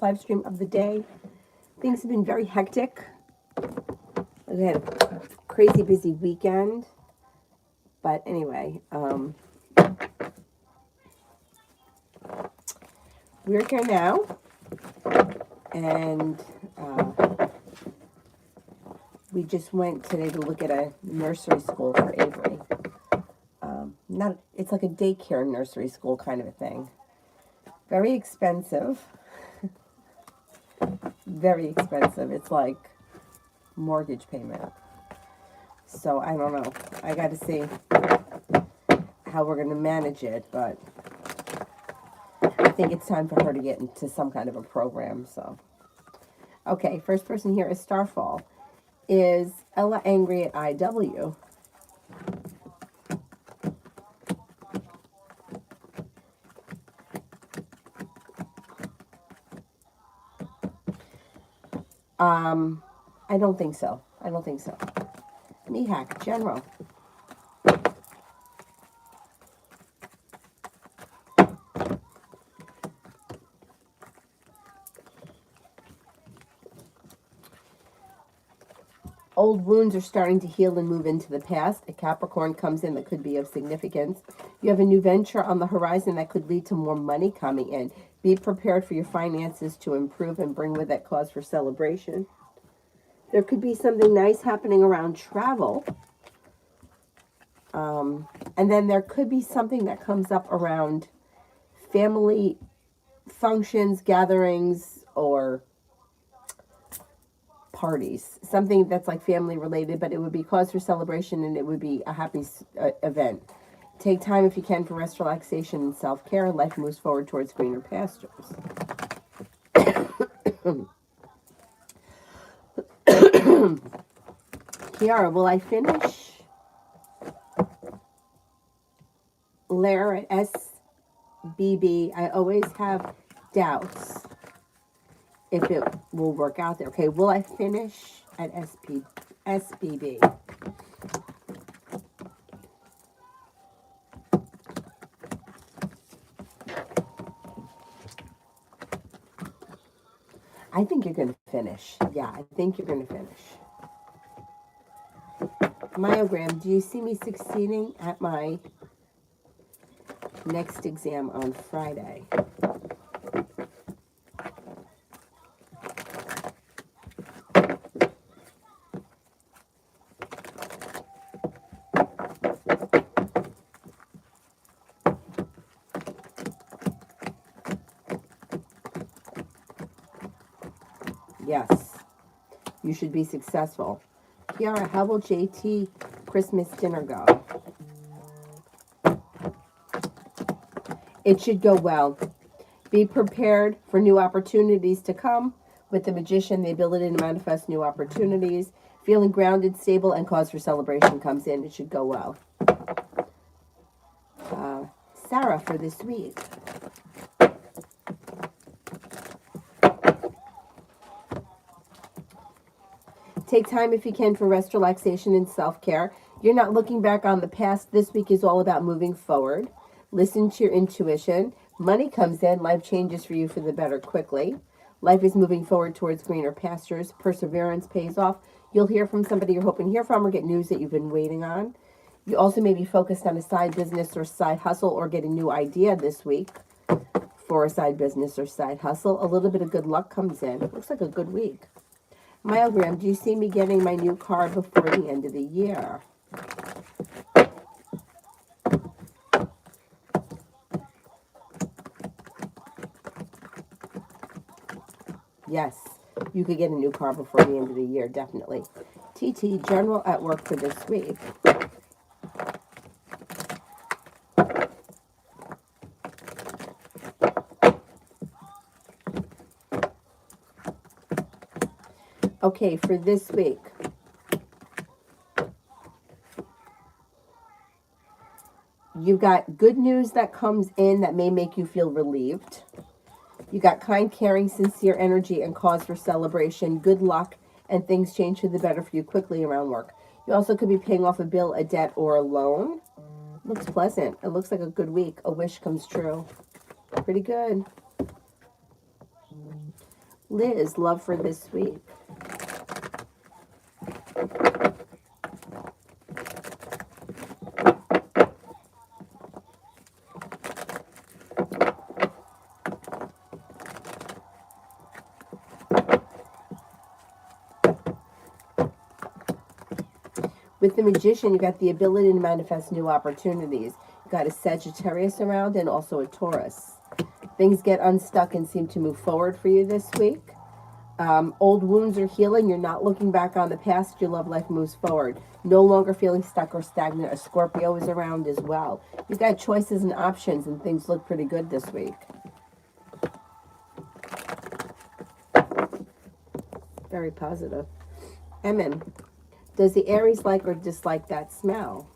live stream of the day. Things have been very hectic. We had a crazy busy weekend. But anyway, we're here now. And we just went today to look at a nursery school for Avery. It's like a daycare nursery school kind of a thing. Very expensive. Very expensive. It's like mortgage payment. So I don't know. I got to see how we're going to manage it, but I think it's time for her to get into some kind of a program. So, okay, first person here is Starfall. Is Ella angry at IW? I don't think so. I don't think so. Mihak, General. Old wounds are starting to heal and move into the past. A Capricorn comes in that could be of significance. You have a new venture on the horizon that could lead to more money coming in. Be prepared for your finances to improve and bring with it cause for celebration. There could be something nice happening around travel. And then there could be something that comes up around family functions, gatherings, or parties. Something that's like family related, but it would be cause for celebration and it would be a happy event. Take time if you can for rest, relaxation, and self-care. Life moves forward towards greener pastures. Kiara, will I finish Lair at SBB? I always have doubts if it will work out there. Okay, will I finish at SBB? I think you're going to finish. Yeah, I think you're going to finish. Myogram, do you see me succeeding at my next exam on Friday? Yes, you should be successful. Kiara, how will JT Christmas dinner go? It should go well. Be prepared for new opportunities to come. With the Magician, the ability to manifest new opportunities. Feeling grounded, stable, and cause for celebration comes in. It should go well. Sarah for this week. Take time if you can for rest, relaxation, and self-care. You're not looking back on the past. This week is all about moving forward. Listen to your intuition. Money comes in. Life changes for you for the better quickly. Life is moving forward towards greener pastures. Perseverance pays off. You'll hear from somebody you're hoping to hear from or get news that you've been waiting on. You also may be focused on a side business or side hustle or get a new idea this week for a side business or side hustle. A little bit of good luck comes in. Looks like a good week. Myogram, do you see me getting my new car before the end of the year? Yes, you could get a new car before the end of the year, definitely. TT, general at work for this week. Okay, for this week. You've got good news that comes in that may make you feel relieved. You got kind, caring, sincere energy and cause for celebration. Good luck, and things change for the better for you quickly around work. You also could be paying off a bill, a debt, or a loan. Looks pleasant. It looks like a good week. A wish comes true. Pretty good. Liz, love for this week. With the Magician, you got the ability to manifest new opportunities. You got a Sagittarius around and also a Taurus. Things get unstuck and seem to move forward for you this week. Old wounds are healing. You're not looking back on the past. Your love life moves forward. No longer feeling stuck or stagnant. A Scorpio is around as well. You've got choices and options, and things look pretty good this week. Very positive. Emin, does the Aries like or dislike that smell?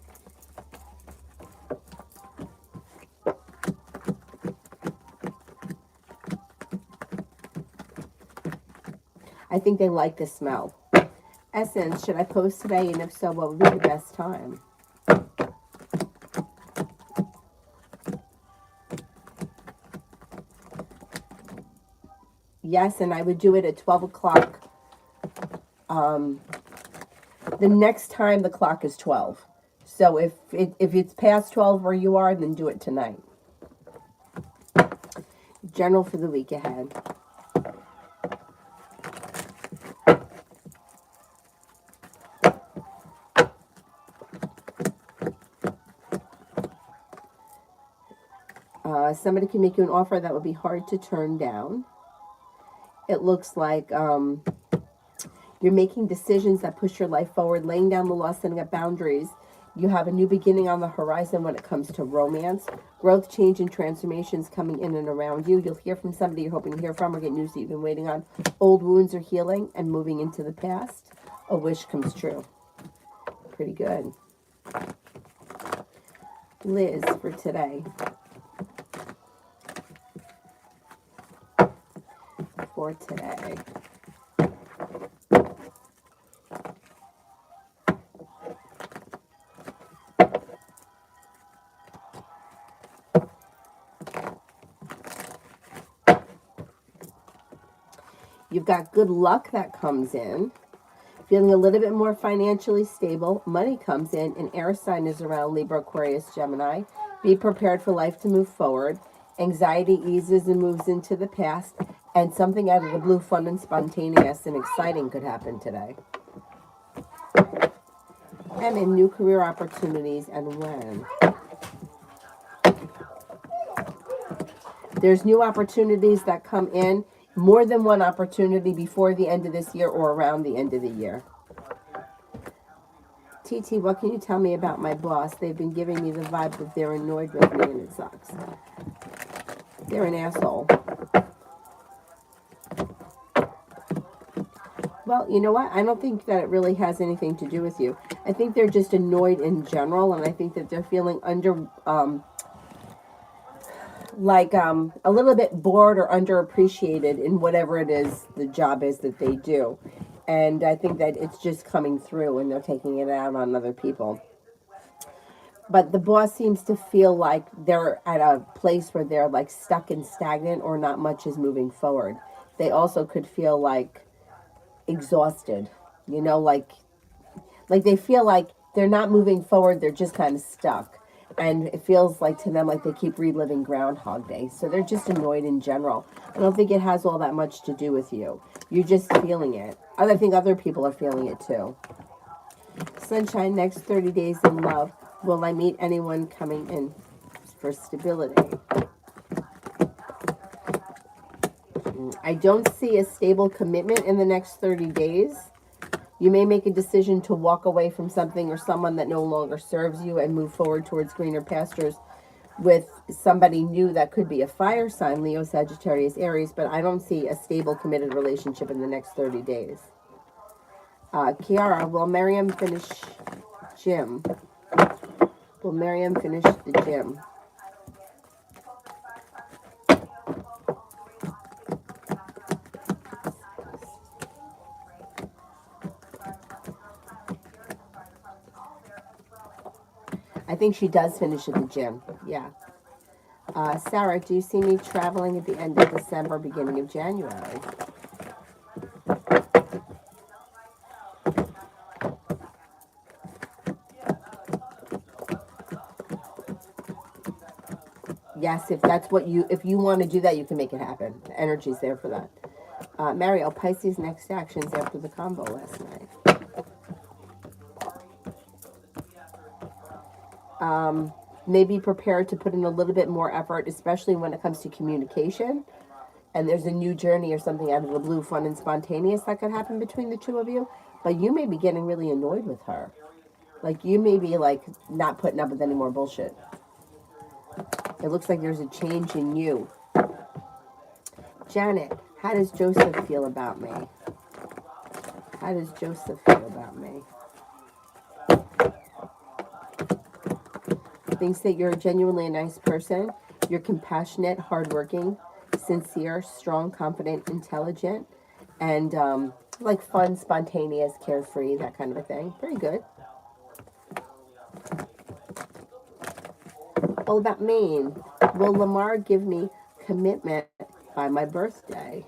I think they like the smell. Essence, should I post today? And if so, what would be the best time? Yes, and I would do it at 12 o'clock. The next time the clock is 12. So if it's past 12 where you are, then do it tonight. General for the week ahead. Somebody can make you an offer that would be hard to turn down. It looks like you're making decisions that push your life forward, laying down the law, setting up boundaries. You have a new beginning on the horizon when it comes to romance. Growth, change, and transformations coming in and around you. You'll hear from somebody you're hoping to hear from or get news that you've been waiting on. Old wounds are healing and moving into the past. A wish comes true. Pretty good. Liz, for today. For today. You've got good luck that comes in. Feeling a little bit more financially stable. Money comes in. An air sign is around Libra, Aquarius, Gemini. Be prepared for life to move forward. Anxiety eases and moves into the past. And something out of the blue, fun and spontaneous and exciting could happen today. And in new career opportunities and when. There's new opportunities that come in. More than one opportunity before the end of this year or around the end of the year. TT, what can you tell me about my boss? They've been giving me the vibe that they're annoyed with me and it sucks. They're an asshole. Well, you know what? I don't think that it really has anything to do with you. I think they're just annoyed in general, and I think that they're feeling a little bit bored or underappreciated in whatever it is, the job is that they do. And I think that it's just coming through and they're taking it out on other people. But the boss seems to feel like they're at a place where they're like stuck and stagnant or not much is moving forward. They also could feel like exhausted, you know, like they feel like they're not moving forward, they're just kind of stuck. And it feels like to them like they keep reliving Groundhog Day. So they're just annoyed in general. I don't think it has all that much to do with you. You're just feeling it. I think other people are feeling it too. Sunshine, next 30 days in love. Will I meet anyone coming in for stability? I don't see a stable commitment in the next 30 days. You may make a decision to walk away from something or someone that no longer serves you and move forward towards greener pastures with somebody new that could be a fire sign, Leo, Sagittarius, Aries, but I don't see a stable, committed relationship in the next 30 days. Kiara, will Miriam finish gym? Will Miriam finish the gym? I think she does finish at the gym. Yeah. Sarah, do you see me traveling at the end of December, beginning of January? yes, if you want to do that, you can make it happen. The energy's there for that. Mario, Pisces next actions after the combo last night. Maybe prepared to put in a little bit more effort, especially when it comes to communication. And there's a new journey or something out of the blue, fun and spontaneous that could happen between the two of you. But you may be getting really annoyed with her. Like, you may be, like, not putting up with any more bullshit. It looks like there's a change in you. Janet, how does Joseph feel about me? How does Joseph feel about me? Thinks that you're genuinely a nice person. You're compassionate, hardworking, sincere, strong, confident, intelligent, and like fun, spontaneous, carefree, that kind of a thing. Pretty good. All about Maine. Will Lamar give me commitment by my birthday?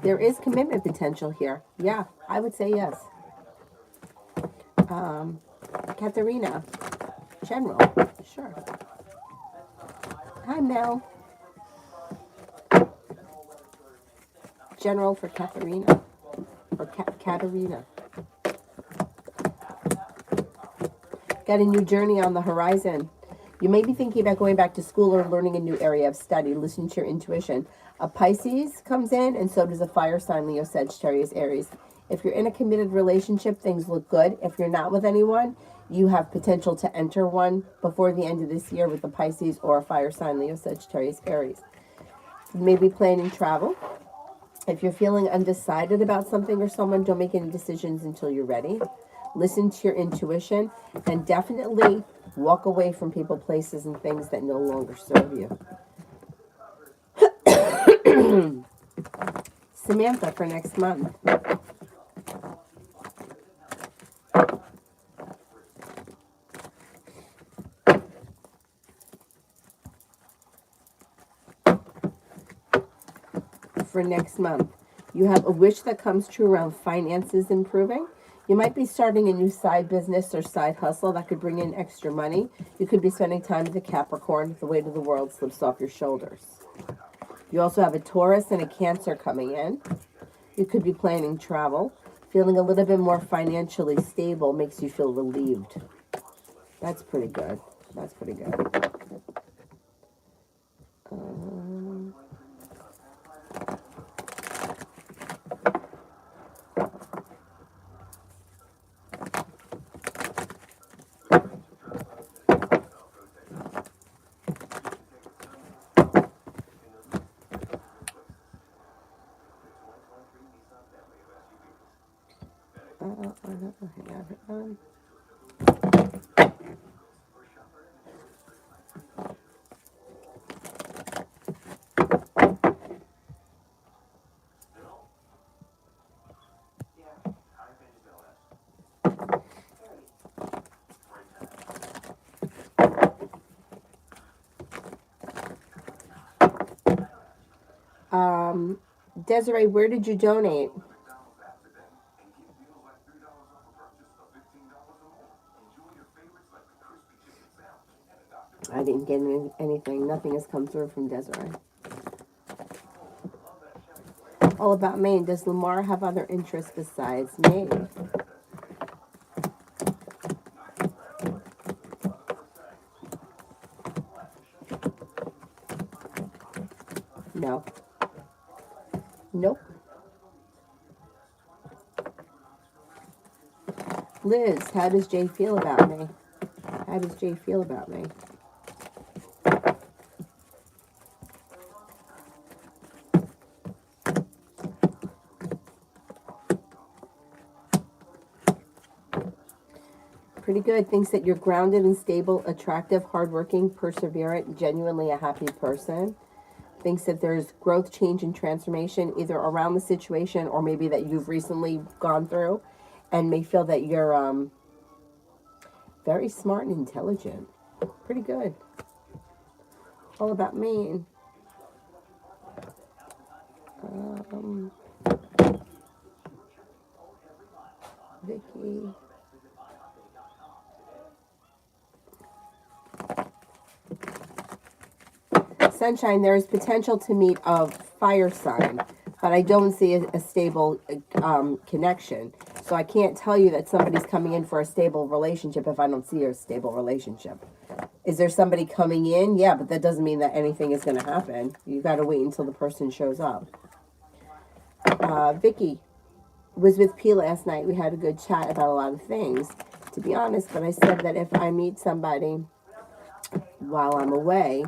There is commitment potential here. Yeah, I would say yes. Katharina, General, sure. Hi, Mel. General for Katharina, or Katarina. Got a new journey on the horizon. You may be thinking about going back to school or learning a new area of study. Listen to your intuition. A Pisces comes in, and so does a fire sign, Leo, Sagittarius, Aries. If you're in a committed relationship, things look good. If you're not with anyone, you have potential to enter one before the end of this year with a Pisces or a fire sign, Leo, Sagittarius, Aries. You may be planning travel. If you're feeling undecided about something or someone, don't make any decisions until you're ready. Listen to your intuition, and definitely walk away from people, places, and things that no longer serve you. Samantha for next month. For next month, you have a wish that comes true around finances improving. You might be starting a new side business or side hustle that could bring in extra money. You could be spending time with a Capricorn. The weight of the world slips off your shoulders. You also have a Taurus and a Cancer coming in. You could be planning travel. Feeling a little bit more financially stable makes you feel relieved. That's pretty good. That's pretty good. Desiree, where did you donate? I didn't get anything. Nothing has come through from Desiree. All about Maine. Does Lamar have other interests besides Maine? No. Nope. Liz, how does Jay feel about me? How does Jay feel about me? Pretty good. Thinks that you're grounded and stable, attractive, hardworking, perseverant, genuinely a happy person. Thinks that there's growth, change, and transformation either around the situation or maybe that you've recently gone through, and may feel that you're very smart and intelligent. Pretty good. All about me. Vicky. Sunshine, there is potential to meet a fire sign, but I don't see a stable connection. So I can't tell you that somebody's coming in for a stable relationship if I don't see a stable relationship. Is there somebody coming in? Yeah, but that doesn't mean that anything is going to happen. You got to wait until the person shows up. Vicky was with P last night. We had a good chat about a lot of things, to be honest. But I said that if I meet somebody while I'm away,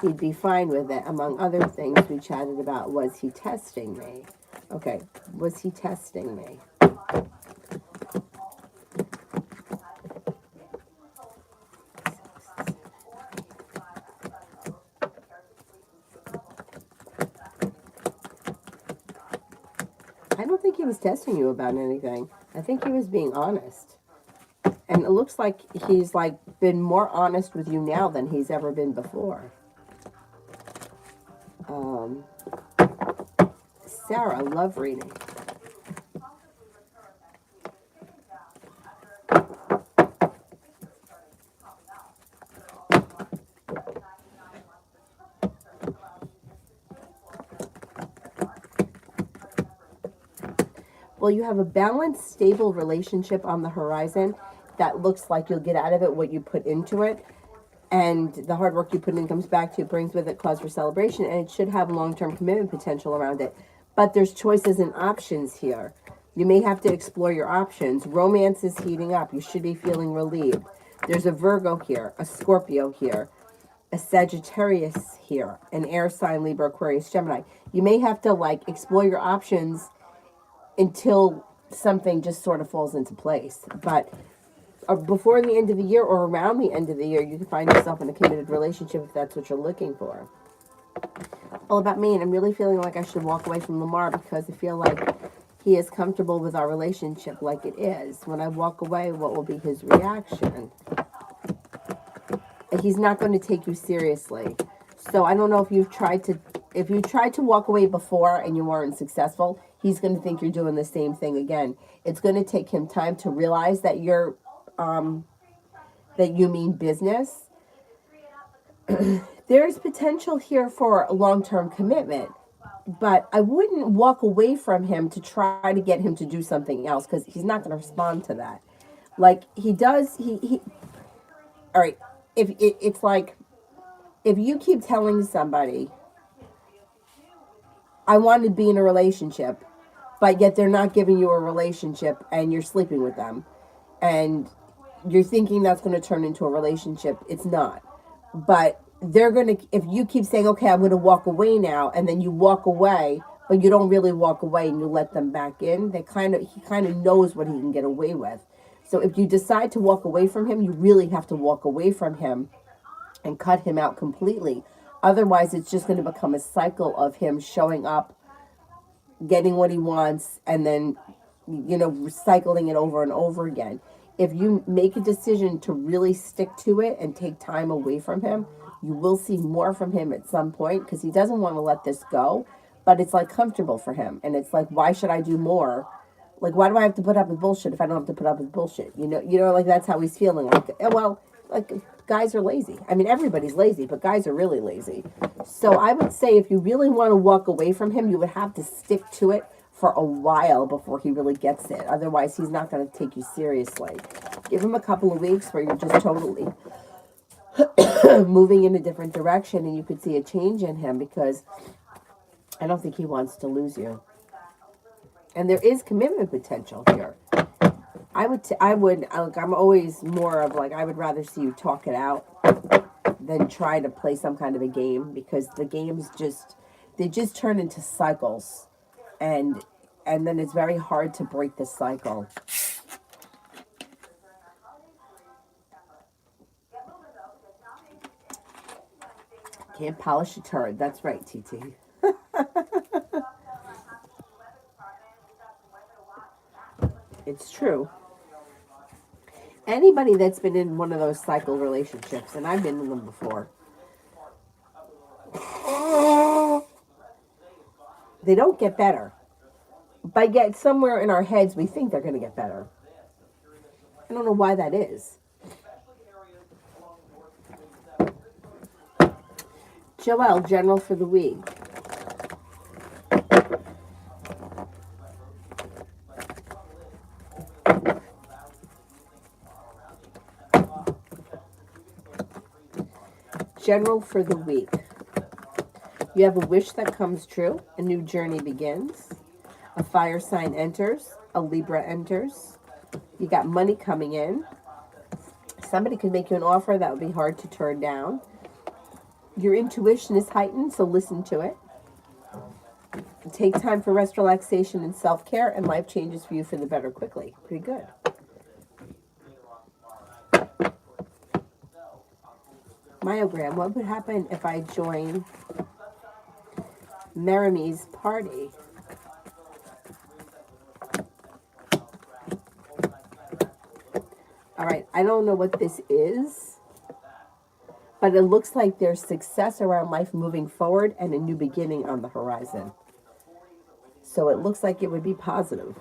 he'd be fine with it. Among other things we chatted about, was he testing me? Okay, was he testing me? I don't think he was testing you about anything. I think he was being honest. And it looks like he's been more honest with you now than he's ever been before. Sarah, love reading. Well, you have a balanced, stable relationship on the horizon that looks like you'll get out of it what you put into it. And the hard work you put in comes back to you, brings with it cause for celebration, and it should have long-term commitment potential around it. But there's choices and options here. You may have to explore your options. Romance is heating up. You should be feeling relieved. There's a Virgo here, a Scorpio here, a Sagittarius here, an air sign, Libra, Aquarius, Gemini. You may have to explore your options until something just sort of falls into place. But before the end of the year or around the end of the year, you can find yourself in a committed relationship if that's what you're looking for. All about me, and I'm really feeling like I should walk away from Lamar because I feel like he is comfortable with our relationship like it is. When I walk away, what will be his reaction? He's not going to take you seriously. So I don't know if you tried to walk away before and you weren't successful, he's going to think you're doing the same thing again. It's going to take him time to realize that that you mean business. There's potential here for a long-term commitment, but I wouldn't walk away from him to try to get him to do something else because he's not going to respond to that. He does, all right, it's like, if you keep telling somebody, I want to be in a relationship, but yet they're not giving you a relationship and you're sleeping with them and you're thinking that's going to turn into a relationship, it's not. But they're going to, if you keep saying, okay, I'm going to walk away now, and then you walk away, but you don't really walk away and you let them back in, he kind of knows what he can get away with. So if you decide to walk away from him, you really have to walk away from him and cut him out completely. Otherwise, it's just going to become a cycle of him showing up, getting what he wants, and then, recycling it over and over again. If you make a decision to really stick to it and take time away from him, you will see more from him at some point because he doesn't want to let this go, but it's comfortable for him. And it's why should I do more? Why do I have to put up with bullshit if I don't have to put up with bullshit? That's how he's feeling. Guys are lazy. I mean, everybody's lazy, but guys are really lazy. So I would say if you really want to walk away from him, you would have to stick to it for a while before he really gets it. Otherwise, he's not going to take you seriously. Give him a couple of weeks where you're just totally moving in a different direction and you could see a change in him because I don't think he wants to lose you. And there is commitment potential here. I'm always more of I would rather see you talk it out than try to play some kind of a game because the games they just turn into cycles and then it's very hard to break the cycle. Can't polish a turd. That's right, TT. It's true. Anybody that's been in one of those cycle relationships, and I've been in them before, they don't get better. But yet somewhere in our heads we think they're going to get better. I don't know why that is. Joelle, general for the week. General for the week. You have a wish that comes true. A new journey begins. A fire sign enters. A Libra enters. You got money coming in. Somebody could make you an offer that would be hard to turn down. Your intuition is heightened, so listen to it. Take time for rest, relaxation, and self-care, and life changes for you for the better quickly. Pretty good. Myogram, what would happen if I join Merrimy's party? All right, I don't know what this is, but it looks like there's success around life moving forward and a new beginning on the horizon. So it looks like it would be positive.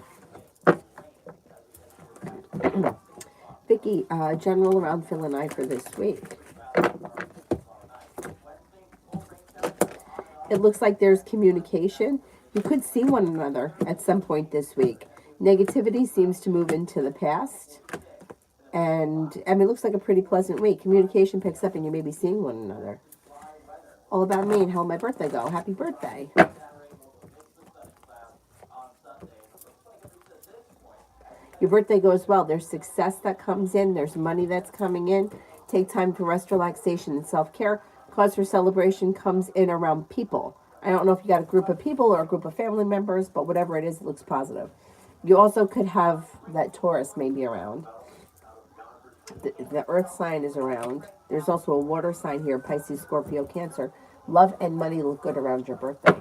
Vicky, general around Phil and I for this week. It looks like there's communication. You could see one another at some point this week. Negativity seems to move into the past. And, I mean, it looks like a pretty pleasant week. Communication picks up and you may be seeing one another. All about me and how my birthday go. Happy birthday. Your birthday goes well. There's success that comes in. There's money that's coming in. Take time for rest, relaxation, and self-care. Cause for celebration comes in around people. I don't know if you got a group of people or a group of family members, but whatever it is, it looks positive. You also could have that Taurus maybe around. The earth sign is around. There's also a water sign here, Pisces, Scorpio, Cancer. Love and money look good around your birthday.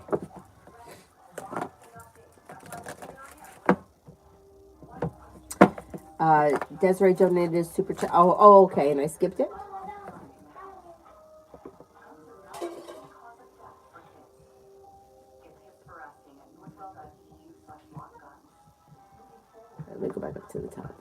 Desiree donated a super chat. Oh, okay, and I skipped it. Let me go back up to the top.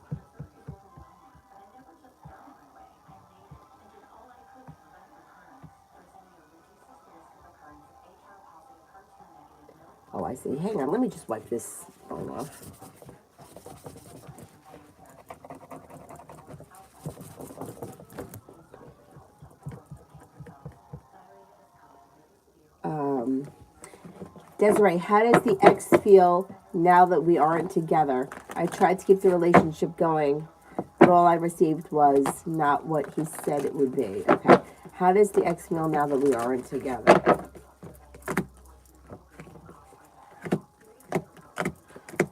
Oh, I see. Hang on, let me just wipe this phone off. Desiree, how does the ex feel now that we aren't together? I tried to keep the relationship going, but all I received was not what he said it would be. Okay. How does the ex feel now that we aren't together?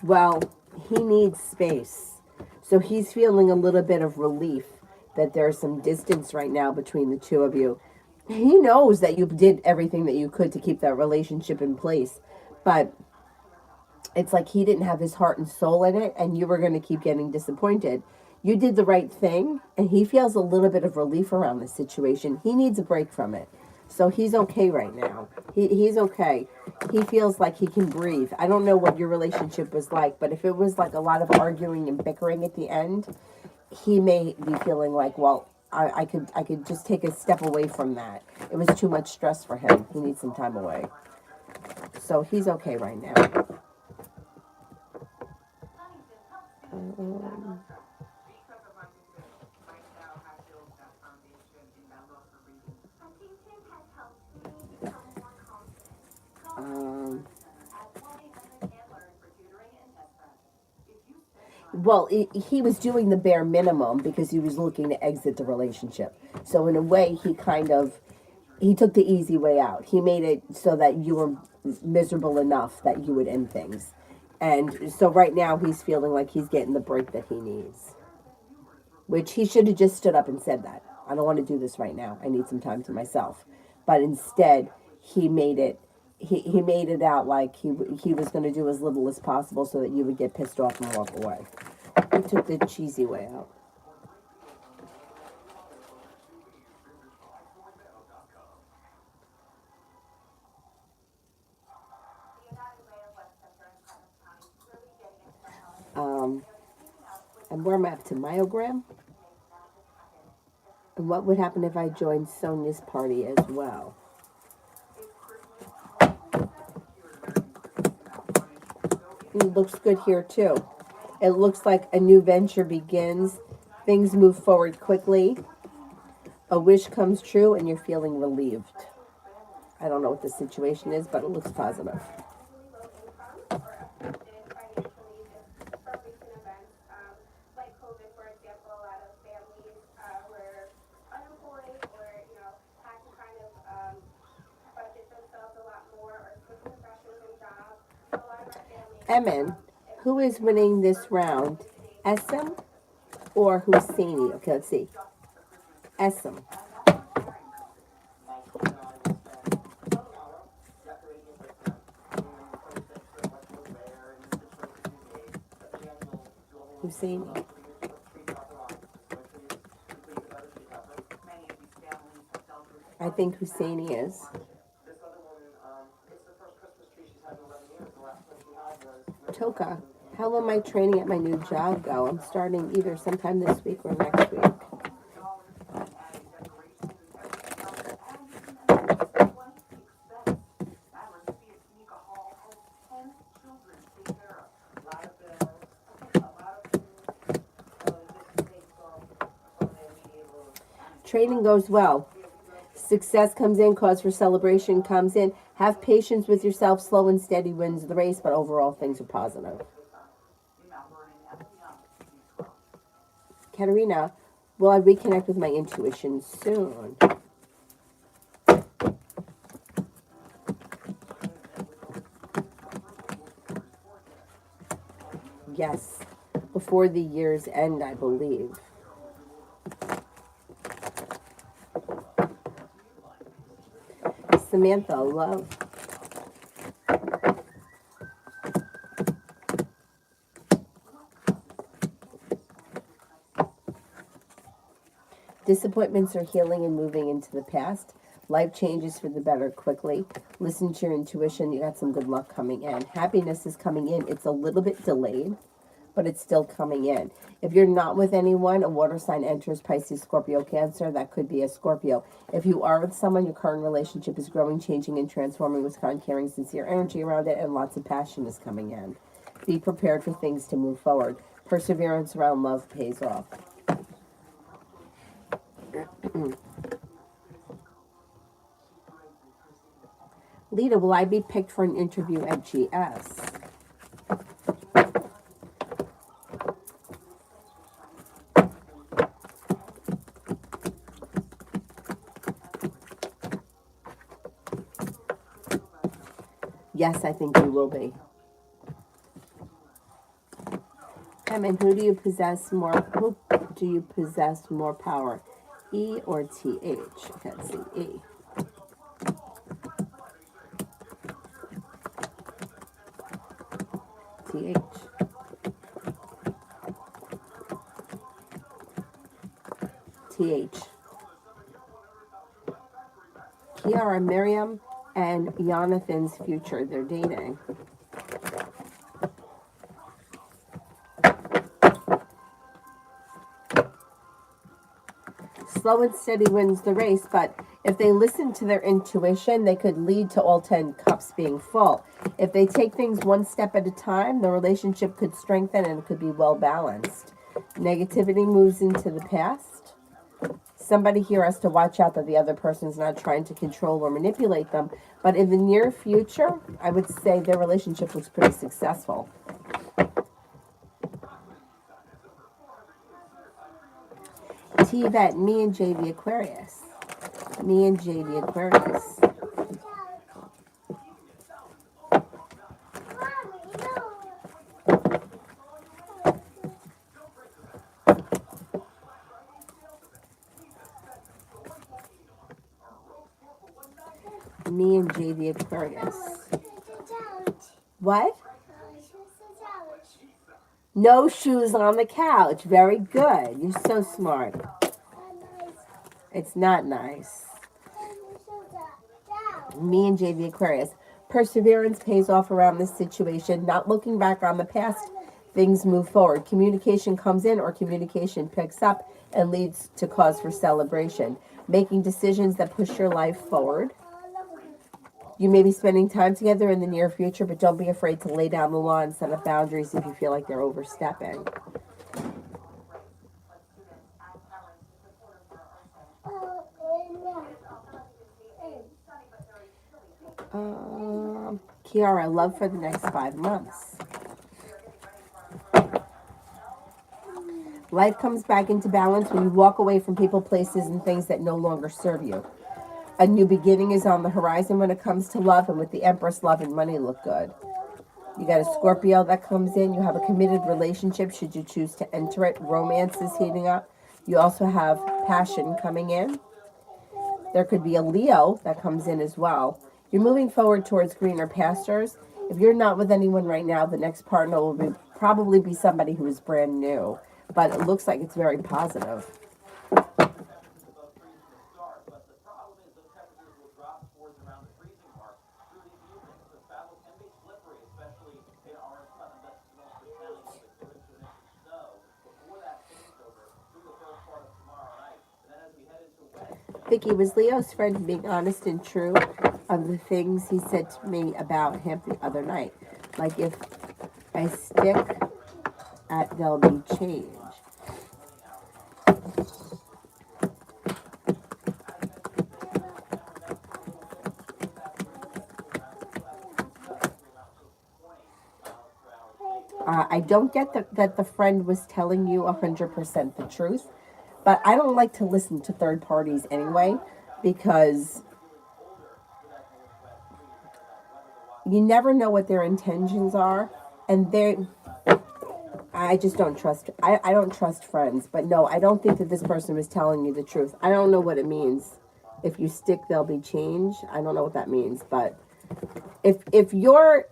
Well, he needs space. So he's feeling a little bit of relief that there's some distance right now between the two of you. He knows that you did everything that you could to keep that relationship in place, but it's like he didn't have his heart and soul in it, and you were going to keep getting disappointed. You did the right thing, and he feels a little bit of relief around the situation. He needs a break from it. So he's okay right now. He's okay. He feels like he can breathe. I don't know what your relationship was like, but if it was like a lot of arguing and bickering at the end, he may be feeling like, well, I could just take a step away from that. It was too much stress for him. He needs some time away. So he's okay right now. Well, he was doing the bare minimum because he was looking to exit the relationship. So in a way, he took the easy way out. He made it so that you were miserable enough that you would end things. And so right now he's feeling like he's getting the break that he needs. Which he should have just stood up and said that. I don't want to do this right now. I need some time to myself. But instead, he made it out like he was going to do as little as possible so that you would get pissed off and walk away. He took the cheesy way out. And where am I up to? Myogram? And what would happen if I joined Sonia's party as well? It looks good here too. It looks like a new venture begins. Things move forward quickly. A wish comes true and you're feeling relieved. I don't know what the situation is, but it looks positive. Emin, who is winning this round? Essam or Husseini? Okay, let's see. Essam. Husseini. I think Husseini is. Toka, how will my training at my new job go? I'm starting either sometime this week or next week. Training goes well. Success comes in, cause for celebration comes in. Have patience with yourself. Slow and steady wins the race, but overall things are positive. Katerina, will I reconnect with my intuition soon? Yes, before the year's end, I believe. Samantha, love. Disappointments are healing and moving into the past. Life changes for the better quickly. Listen to your intuition. You got some good luck coming in. Happiness is coming in. It's a little bit delayed, but it's still coming in. If you're not with anyone, a water sign enters: Pisces, Scorpio, Cancer. That could be a Scorpio. If you are with someone, your current relationship is growing, changing, and transforming with kind, caring, sincere energy around it, and lots of passion is coming in. Be prepared for things to move forward. Perseverance around love pays off. Lita, will I be picked for an interview at GS? Yes, I think you will be. And who do you possess more? Who do you possess more power, E or TH? Let's see, E. TH. TH. Kiara, Miriam, and Jonathan's future. They're dating. Slow and steady wins the race, but if they listen to their intuition, they could lead to all 10 cups being full. If they take things one step at a time, the relationship could strengthen and it could be well balanced. Negativity moves into the past. Somebody here has to watch out that the other person's not trying to control or manipulate them. But in the near future, I would say their relationship looks pretty successful. T-Vet, me and JV Aquarius. Me and JV Aquarius. Me and JV Aquarius. What? No shoes on the couch. Very good. You're so smart. It's not nice. Me and JV Aquarius. Perseverance pays off around this situation. Not looking back on the past, things move forward. Communication comes in or communication picks up and leads to cause for celebration. Making decisions that push your life forward. You may be spending time together in the near future, but don't be afraid to lay down the law and set up boundaries if you feel like they're overstepping. Kiara, love for the next 5 months. Life comes back into balance when you walk away from people, places, and things that no longer serve you. A new beginning is on the horizon when it comes to love, and with the Empress, love and money look good. You got a Scorpio that comes in. You have a committed relationship should you choose to enter it. Romance is heating up. You also have passion coming in. There could be a Leo that comes in as well. You're moving forward towards greener pastures. If you're not with anyone right now, the next partner will probably be somebody who is brand new. But it looks like it's very positive. Vicky, was Leo's friend being honest and true of the things he said to me about him the other night? Like, if I stick at, there'll be change. I don't get that the friend was telling you 100% the truth, but I don't like to listen to third parties anyway, because you never know what their intentions are, and I just don't trust. I don't trust friends, but no, I don't think that this person was telling you the truth. I don't know what it means. If you stick, there'll be change. I don't know what that means, but if you're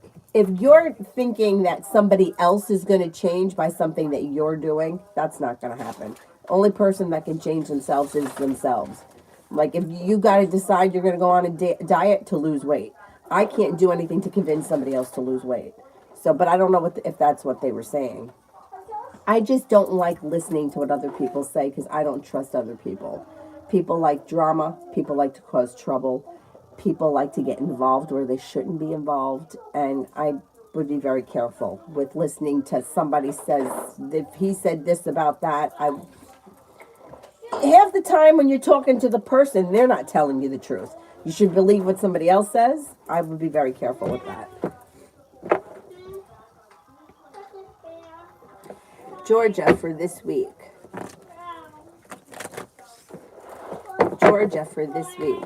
thinking that somebody else is going to change by something that you're doing, that's not going to happen. Only person that can change themselves is themselves. Like, if you got to decide you're going to go on a diet to lose weight, I can't do anything to convince somebody else to lose weight. So, but I don't know if that's what they were saying. I just don't like listening to what other people say because I don't trust other people. People like drama. People like to cause trouble. People like to get involved where they shouldn't be involved. And I would be very careful with listening to somebody says, if he said this about that, half the time when you're talking to the person, they're not telling you the truth. You should believe what somebody else says. I would be very careful with that. Georgia for this week. Georgia for this week.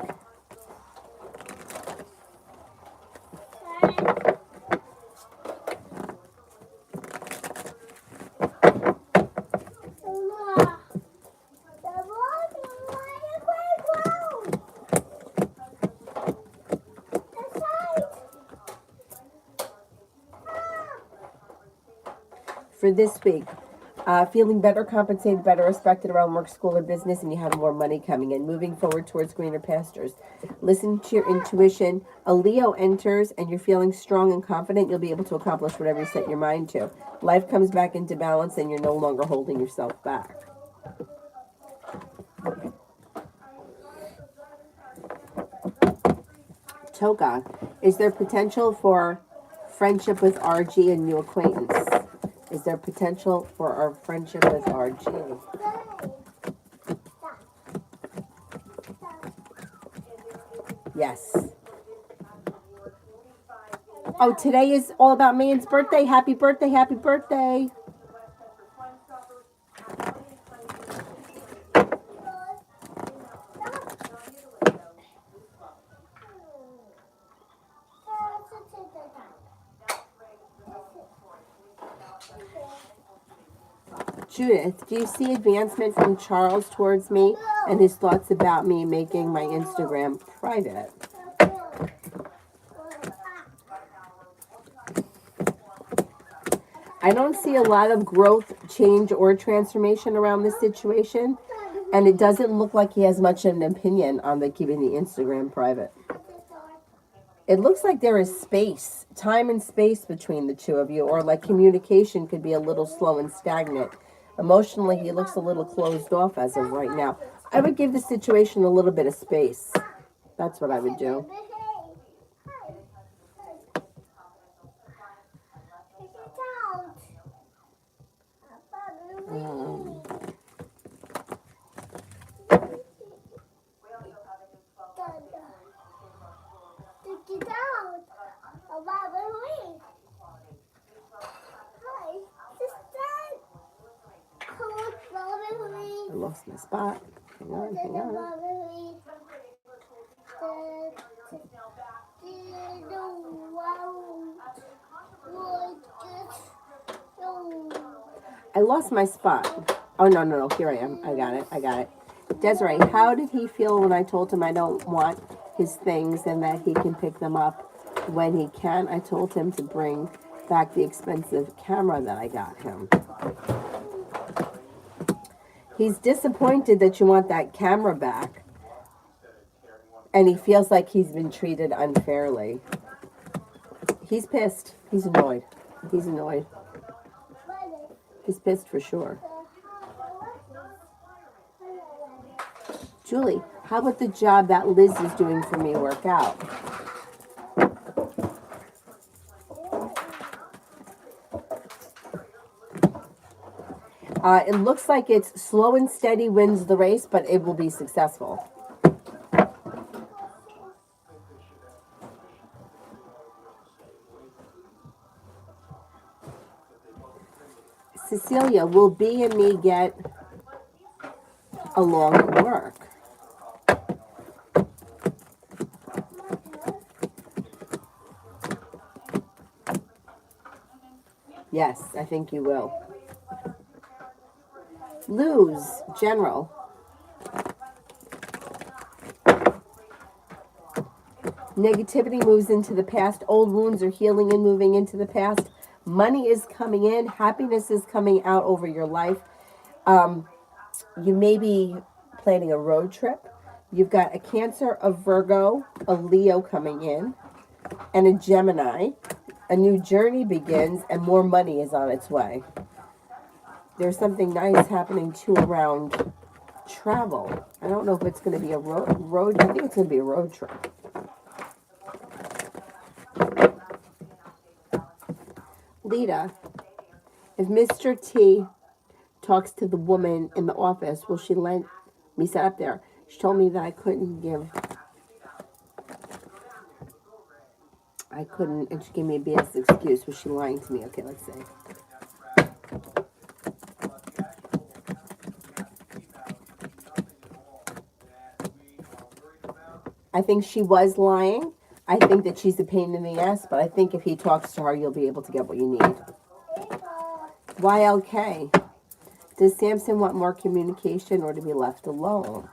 For this week, feeling better compensated, better respected around work, school, or business, and you have more money coming in. Moving forward towards greener pastures. Listen to your intuition. A Leo enters and you're feeling strong and confident. You'll be able to accomplish whatever you set your mind to. Life comes back into balance and you're no longer holding yourself back. Toga, is there potential for friendship with RG and new acquaintance? Is there potential for our friendship with RG? Yes. Oh, today is all about Main's birthday. Happy birthday, happy birthday. Judith, do you see advancement from Charles towards me and his thoughts about me making my Instagram private? I don't see a lot of growth, change, or transformation around this situation, and it doesn't look like he has much of an opinion on keeping the Instagram private. It looks like there is space, time and space between the two of you, or like communication could be a little slow and stagnant. Emotionally, he looks a little closed off as of right now. I would give the situation a little bit of space. That's what I would do. I lost my spot. Hang on, hang on. I lost my spot. Oh, no, no, no. Here I am. I got it. I got it. Desiree, how did he feel when I told him I don't want his things and that he can pick them up when he can? I told him to bring back the expensive camera that I got him. He's disappointed that you want that camera back. And he feels like he's been treated unfairly. He's pissed. He's annoyed. He's annoyed. He's pissed for sure. Julie, how about the job that Liz is doing for me work out? It looks like it's slow and steady wins the race, but it will be successful. Cecilia, will B and me get along at work? Yes, I think you will. Lose, general. Negativity moves into the past. Old wounds are healing and moving into the past. Money is coming in. Happiness is coming out over your life. You may be planning a road trip. You've got a Cancer, a Virgo, a Leo coming in, and a Gemini. A new journey begins, and more money is on its way. There's something nice happening too around travel. I don't know if it's going to be a road. I think it's going to be a road trip. Lita, if Mr. T talks to the woman in the office, will she let me sit up there? She told me that I couldn't, and she gave me a BS excuse. Was she lying to me? Okay, let's see. I think she was lying. I think that she's a pain in the ass, but I think if he talks to her, you'll be able to get what you need. YLK. Does Samson want more communication or to be left alone?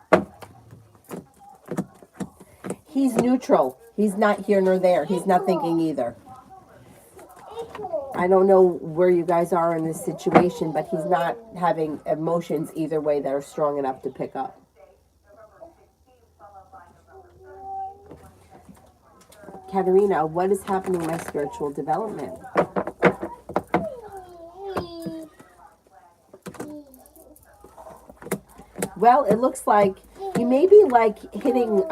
He's neutral. He's not here nor there. He's not thinking either. I don't know where you guys are in this situation, but he's not having emotions either way that are strong enough to pick up. Katerina, what is happening in my spiritual development? Well, it looks like you may be like hitting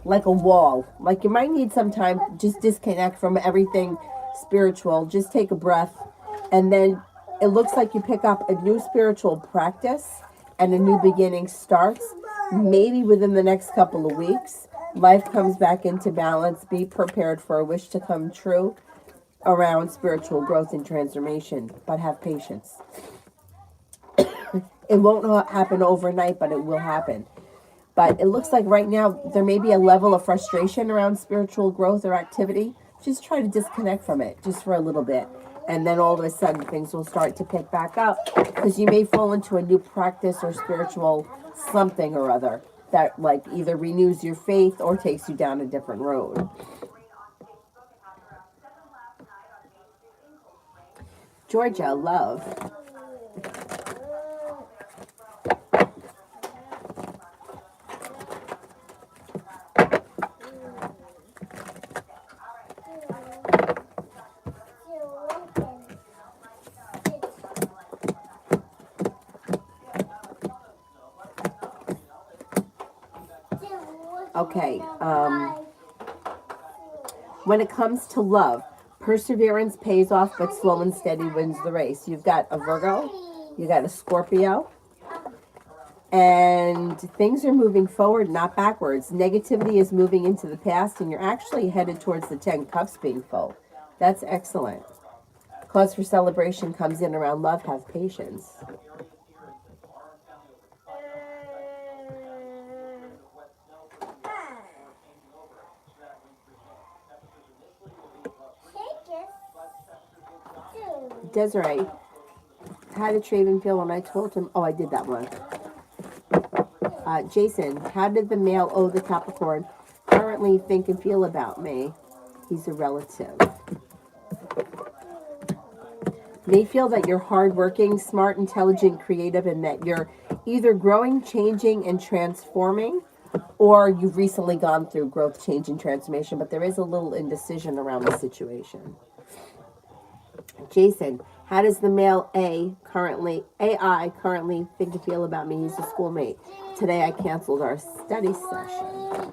like a wall. Like you might need some time, just disconnect from everything spiritual. Just take a breath. And then it looks like you pick up a new spiritual practice and a new beginning starts. Maybe within the next couple of weeks, life comes back into balance. Be prepared for a wish to come true around spiritual growth and transformation, but have patience. It won't happen overnight, but it will happen. But it looks like right now there may be a level of frustration around spiritual growth or activity. Just try to disconnect from it just for a little bit. And then all of a sudden things will start to pick back up, because you may fall into a new practice or spiritual something or other that like either renews your faith or takes you down a different road. Georgia, love. Okay, when it comes to love, Perseverance pays off, but slow and steady wins the race. You've got a Virgo, you got a Scorpio, and things are moving forward, not backwards. Negativity is moving into the past, and you're actually headed towards the 10 cups being full. That's excellent. Cause for celebration comes in around love. Have patience. Desiree, how did Traven feel when I told him? Oh, I did that one. Jason, how did the male owe the Capricorn currently think and feel about me? He's a relative. May feel that you're hardworking, smart, intelligent, creative, and that you're either growing, changing, and transforming, or you've recently gone through growth, change, and transformation, but there is a little indecision around the situation. Jason, how does the male AI currently think and feel about me? He's a schoolmate. Today I canceled our study session.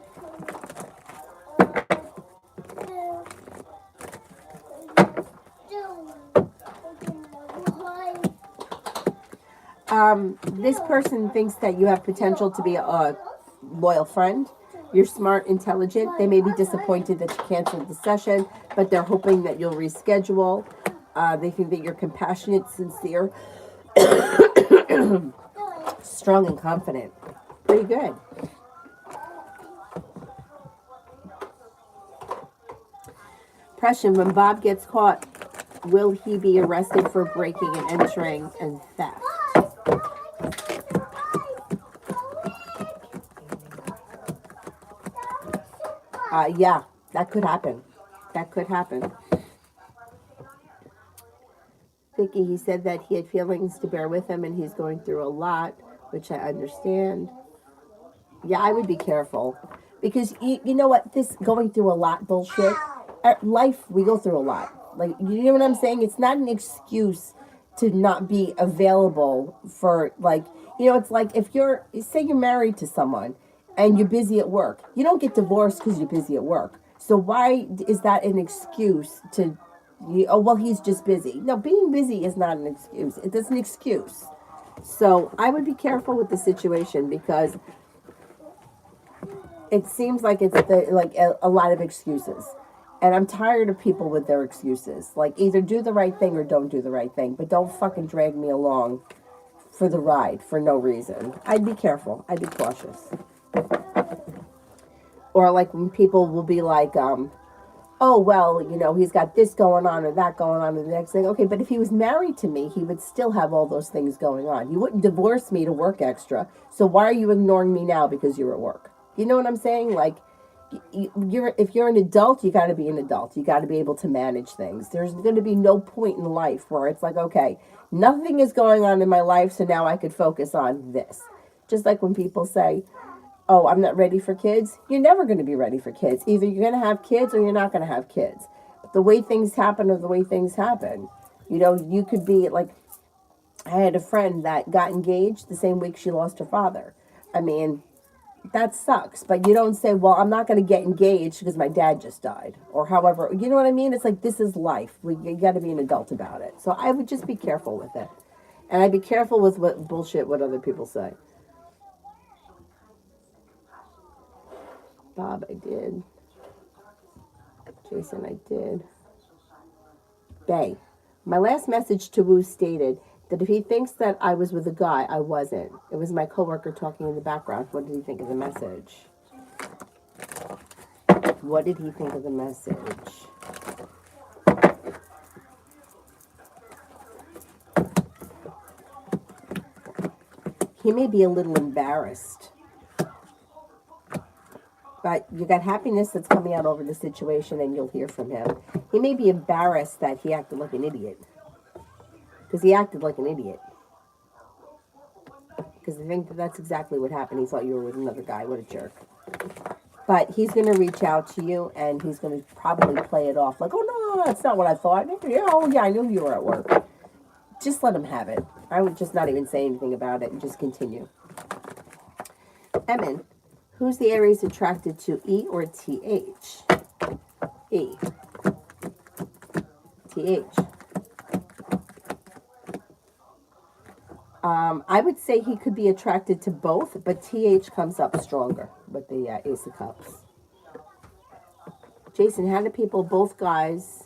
This person thinks that you have potential to be a loyal friend. You're smart, intelligent. They may be disappointed that you canceled the session, but they're hoping that you'll reschedule. They think that you're compassionate, sincere, strong, and confident. Pretty good. Pression, when Bob gets caught, will he be arrested for breaking and entering and theft? Yeah, that could happen. That could happen. Vicky, he said that he had feelings to bear with him and he's going through a lot, which I understand. Yeah, I would be careful. Because you know what? This going through a lot bullshit. Life, we go through a lot. Like, you know what I'm saying? It's not an excuse to not be available for, like, you know, it's like if say you're married to someone and you're busy at work. You don't get divorced because you're busy at work. So why is that an excuse to, oh, well, he's just busy. No, being busy is not an excuse. It's an excuse. So I would be careful with the situation because it seems like it's a lot of excuses. And I'm tired of people with their excuses. Like, either do the right thing or don't do the right thing. But don't fucking drag me along for the ride for no reason. I'd be careful. I'd be cautious. Or like when people will be like, oh, well, you know, he's got this going on or that going on and the next thing. Okay, but if he was married to me, he would still have all those things going on. He wouldn't divorce me to work extra. So why are you ignoring me now because you're at work? You know what I'm saying? Like, if you're an adult, you got to be an adult. You got to be able to manage things. There's going to be no point in life where it's like, okay, nothing is going on in my life, so now I could focus on this. Just like when people say, oh, I'm not ready for kids. You're never going to be ready for kids. Either you're going to have kids or you're not going to have kids. But the way things happen are the way things happen. You know, you could be like, I had a friend that got engaged the same week she lost her father. I mean, that sucks. But you don't say, well, I'm not going to get engaged because my dad just died. Or however, you know what I mean? It's like, this is life. You got to be an adult about it. So I would just be careful with it. And I'd be careful with what other people say. Bob, I did. Jason, I did. Bay. My last message to Wu stated that if he thinks that I was with a guy, I wasn't. It was my coworker talking in the background. What did he think of the message? What did he think of the message? He may be a little embarrassed. But you got happiness that's coming out over the situation and you'll hear from him. He may be embarrassed that he acted like an idiot. Because he acted like an idiot. Because I think that's exactly what happened. He thought you were with another guy. What a jerk. But he's going to reach out to you and he's going to probably play it off like, oh, no, that's not what I thought. Yeah, oh, yeah, I knew you were at work. Just let him have it. I would just not even say anything about it and just continue. Emin, who's the Aries attracted to, E or TH? E. TH. I would say he could be attracted to both, but TH comes up stronger with the Ace of Cups. Jason, how do people, both guys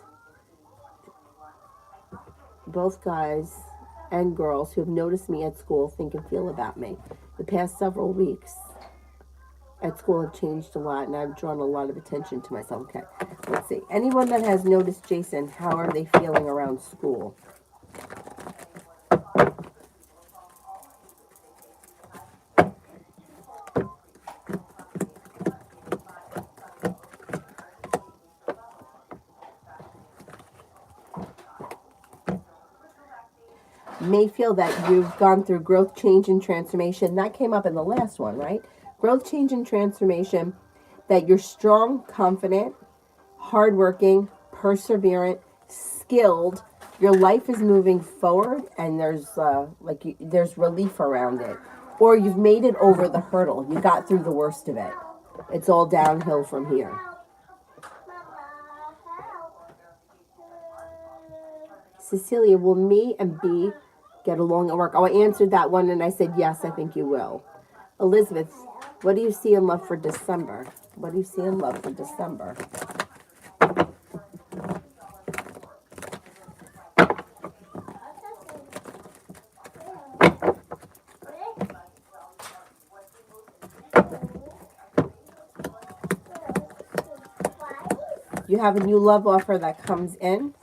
and girls who have noticed me at school think and feel about me? The past several weeks at school have changed a lot, and I've drawn a lot of attention to myself. Okay, let's see. Anyone that has noticed Jason, how are they feeling around school? May feel that you've gone through growth, change, and transformation. That came up in the last one, right? Growth, change, and transformation. That you're strong, confident, hardworking, perseverant, skilled. Your life is moving forward, and there's relief around it, or you've made it over the hurdle. You got through the worst of it. It's all downhill from here. Cecilia, will me and B get along at work? Oh, I answered that one and I said, yes, I think you will. Elizabeth, what do you see in love for December? What do you see in love for December? You have a new love offer that comes in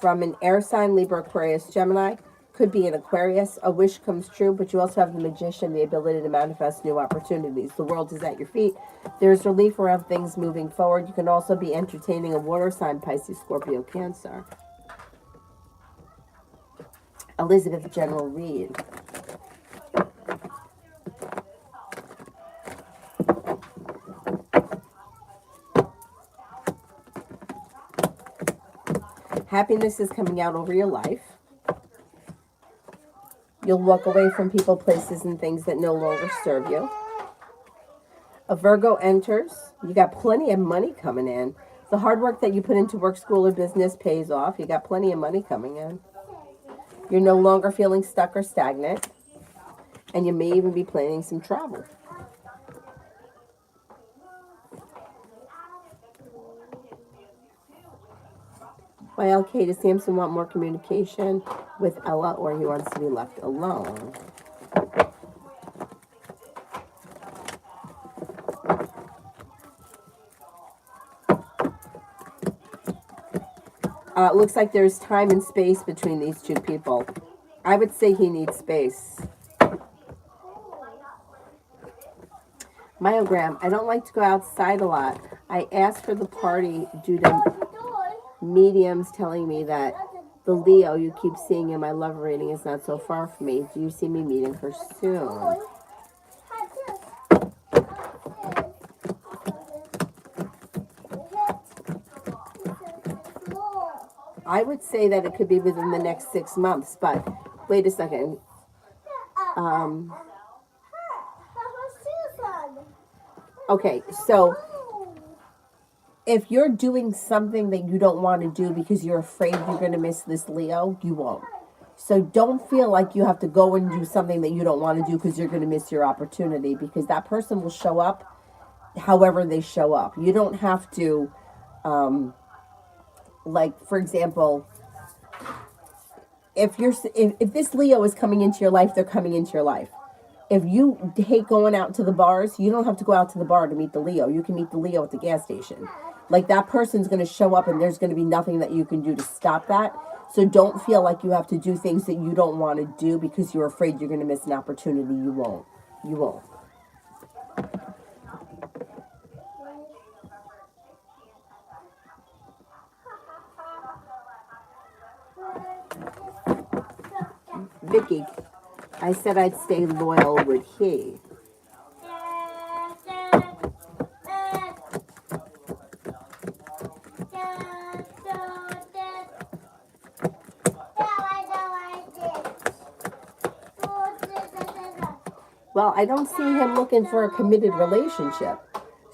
from an air sign, Libra, Aquarius, Gemini. Could be an Aquarius. A wish comes true, but you also have the Magician, the ability to manifest new opportunities. The world is at your feet. There's relief around things moving forward. You can also be entertaining a water sign, Pisces, Scorpio, Cancer. Elizabeth, general read. Happiness is coming out over your life. You'll walk away from people, places, and things that no longer serve you. A Virgo enters. You got plenty of money coming in. The hard work that you put into work, school, or business pays off. You got plenty of money coming in. You're no longer feeling stuck or stagnant. And you may even be planning some travel. Why okay, does Samson want more communication with Ella, or he wants to be left alone? It looks like there's time and space between these two people. I would say he needs space. Myogram, I don't like to go outside a lot. I asked for the party due to mediums telling me that the Leo you keep seeing in my love reading is not so far from me. Do you see me meeting her soon? I would say that it could be within the next 6 months, but wait a second. Okay, so if you're doing something that you don't want to do because you're afraid you're going to miss this Leo, you won't. So don't feel like you have to go and do something that you don't want to do because you're going to miss your opportunity, because that person will show up however they show up. You don't have to, like, for example, if this Leo is coming into your life, they're coming into your life. If you hate going out to the bars, you don't have to go out to the bar to meet the Leo. You can meet the Leo at the gas station. Like, that person's going to show up and there's going to be nothing that you can do to stop that. So don't feel like you have to do things that you don't want to do because you're afraid you're going to miss an opportunity. You won't. You won't. Vicky, I said I'd stay loyal with he. Well, I don't see him looking for a committed relationship.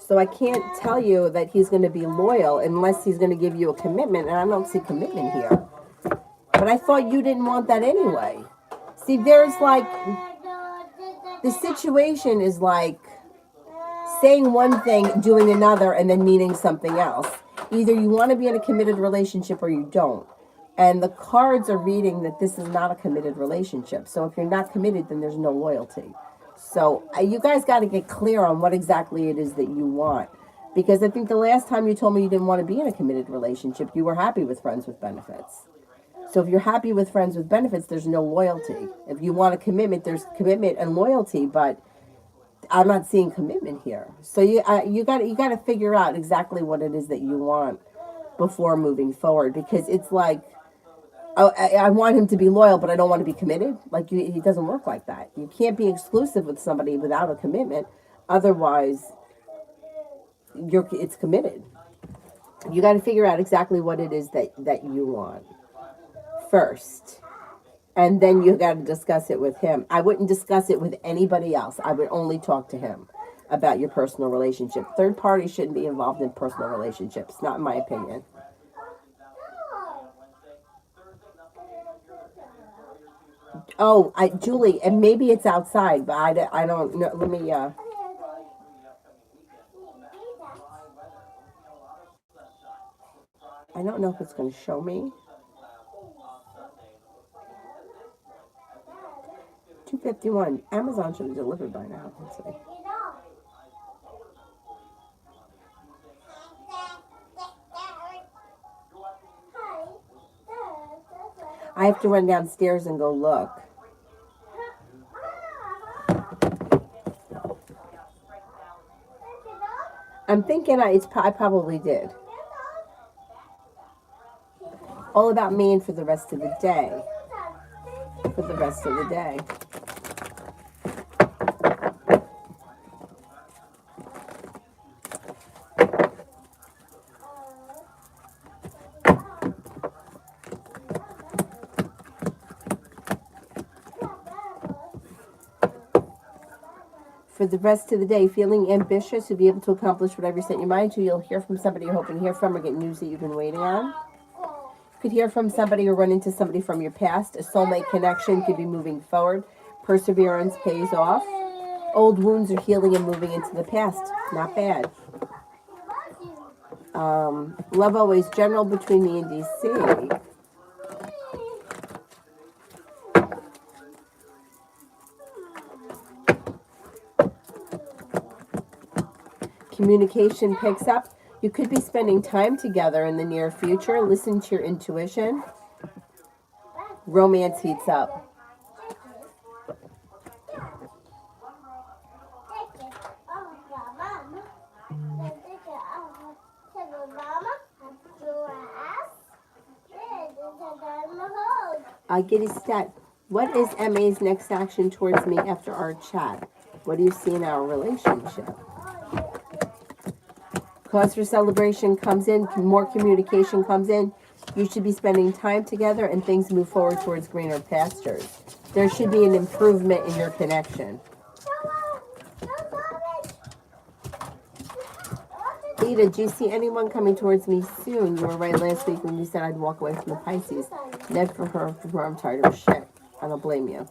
So I can't tell you that he's going to be loyal unless he's going to give you a commitment, and I don't see commitment here. But I thought you didn't want that anyway. See, there's like, the situation is like saying one thing, doing another, and then meaning something else. Either you want to be in a committed relationship or you don't. And the cards are reading that this is not a committed relationship. So if you're not committed, then there's no loyalty. So you guys got to get clear on what exactly it is that you want. Because I think the last time you told me you didn't want to be in a committed relationship, you were happy with friends with benefits. So if you're happy with friends with benefits, there's no loyalty. If you want a commitment, there's commitment and loyalty, but I'm not seeing commitment here. So you got to figure out exactly what it is that you want before moving forward, because it's like, oh, I want him to be loyal, but I don't want to be committed. Like, he doesn't work like that. You can't be exclusive with somebody without a commitment. Otherwise, it's committed. You got to figure out exactly what it is that you want first. And then you got to discuss it with him. I wouldn't discuss it with anybody else. I would only talk to him about your personal relationship. Third parties shouldn't be involved in personal relationships, not in my opinion. Oh, Julie, and maybe it's outside, but I don't know. Let me, I don't know if it's going to show me. 251. Amazon should have delivered by now. Let's see. I have to run downstairs and go look. I'm thinking I probably did. All about me and for the rest of the day. For the rest of the day. For the rest of the day, feeling ambitious to be able to accomplish whatever you set your mind to. You'll hear from somebody you're hoping to hear from, or get news that you've been waiting on. You could hear from somebody or run into somebody from your past. A soulmate connection could be moving forward. Perseverance pays off. Old wounds are healing and moving into the past. Not bad. Love always general between me and DC. Communication picks up. You could be spending time together in the near future. Listen to your intuition. Romance heats up. Giddy Stat. What is MA's next action towards me after our chat? What do you see in our relationship? Cause for celebration comes in, more communication comes in. You should be spending time together and things move forward towards greener pastures. There should be an improvement in your connection. Rita, do you see anyone coming towards me soon? You were right last week when you said I'd walk away from the Pisces. Ned for her, I'm tired of shit. I don't blame you.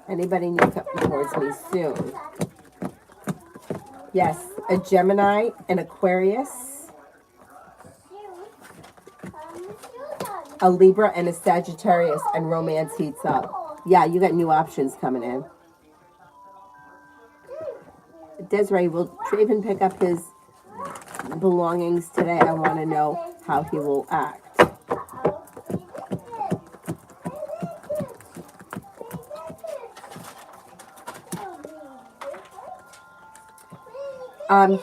Anybody new coming towards me soon? Yes, a Gemini, an Aquarius, a Libra, and a Sagittarius, and romance heats up. Yeah, you got new options coming in. Desiree, will Traven pick up his belongings today? I want to know how he will act.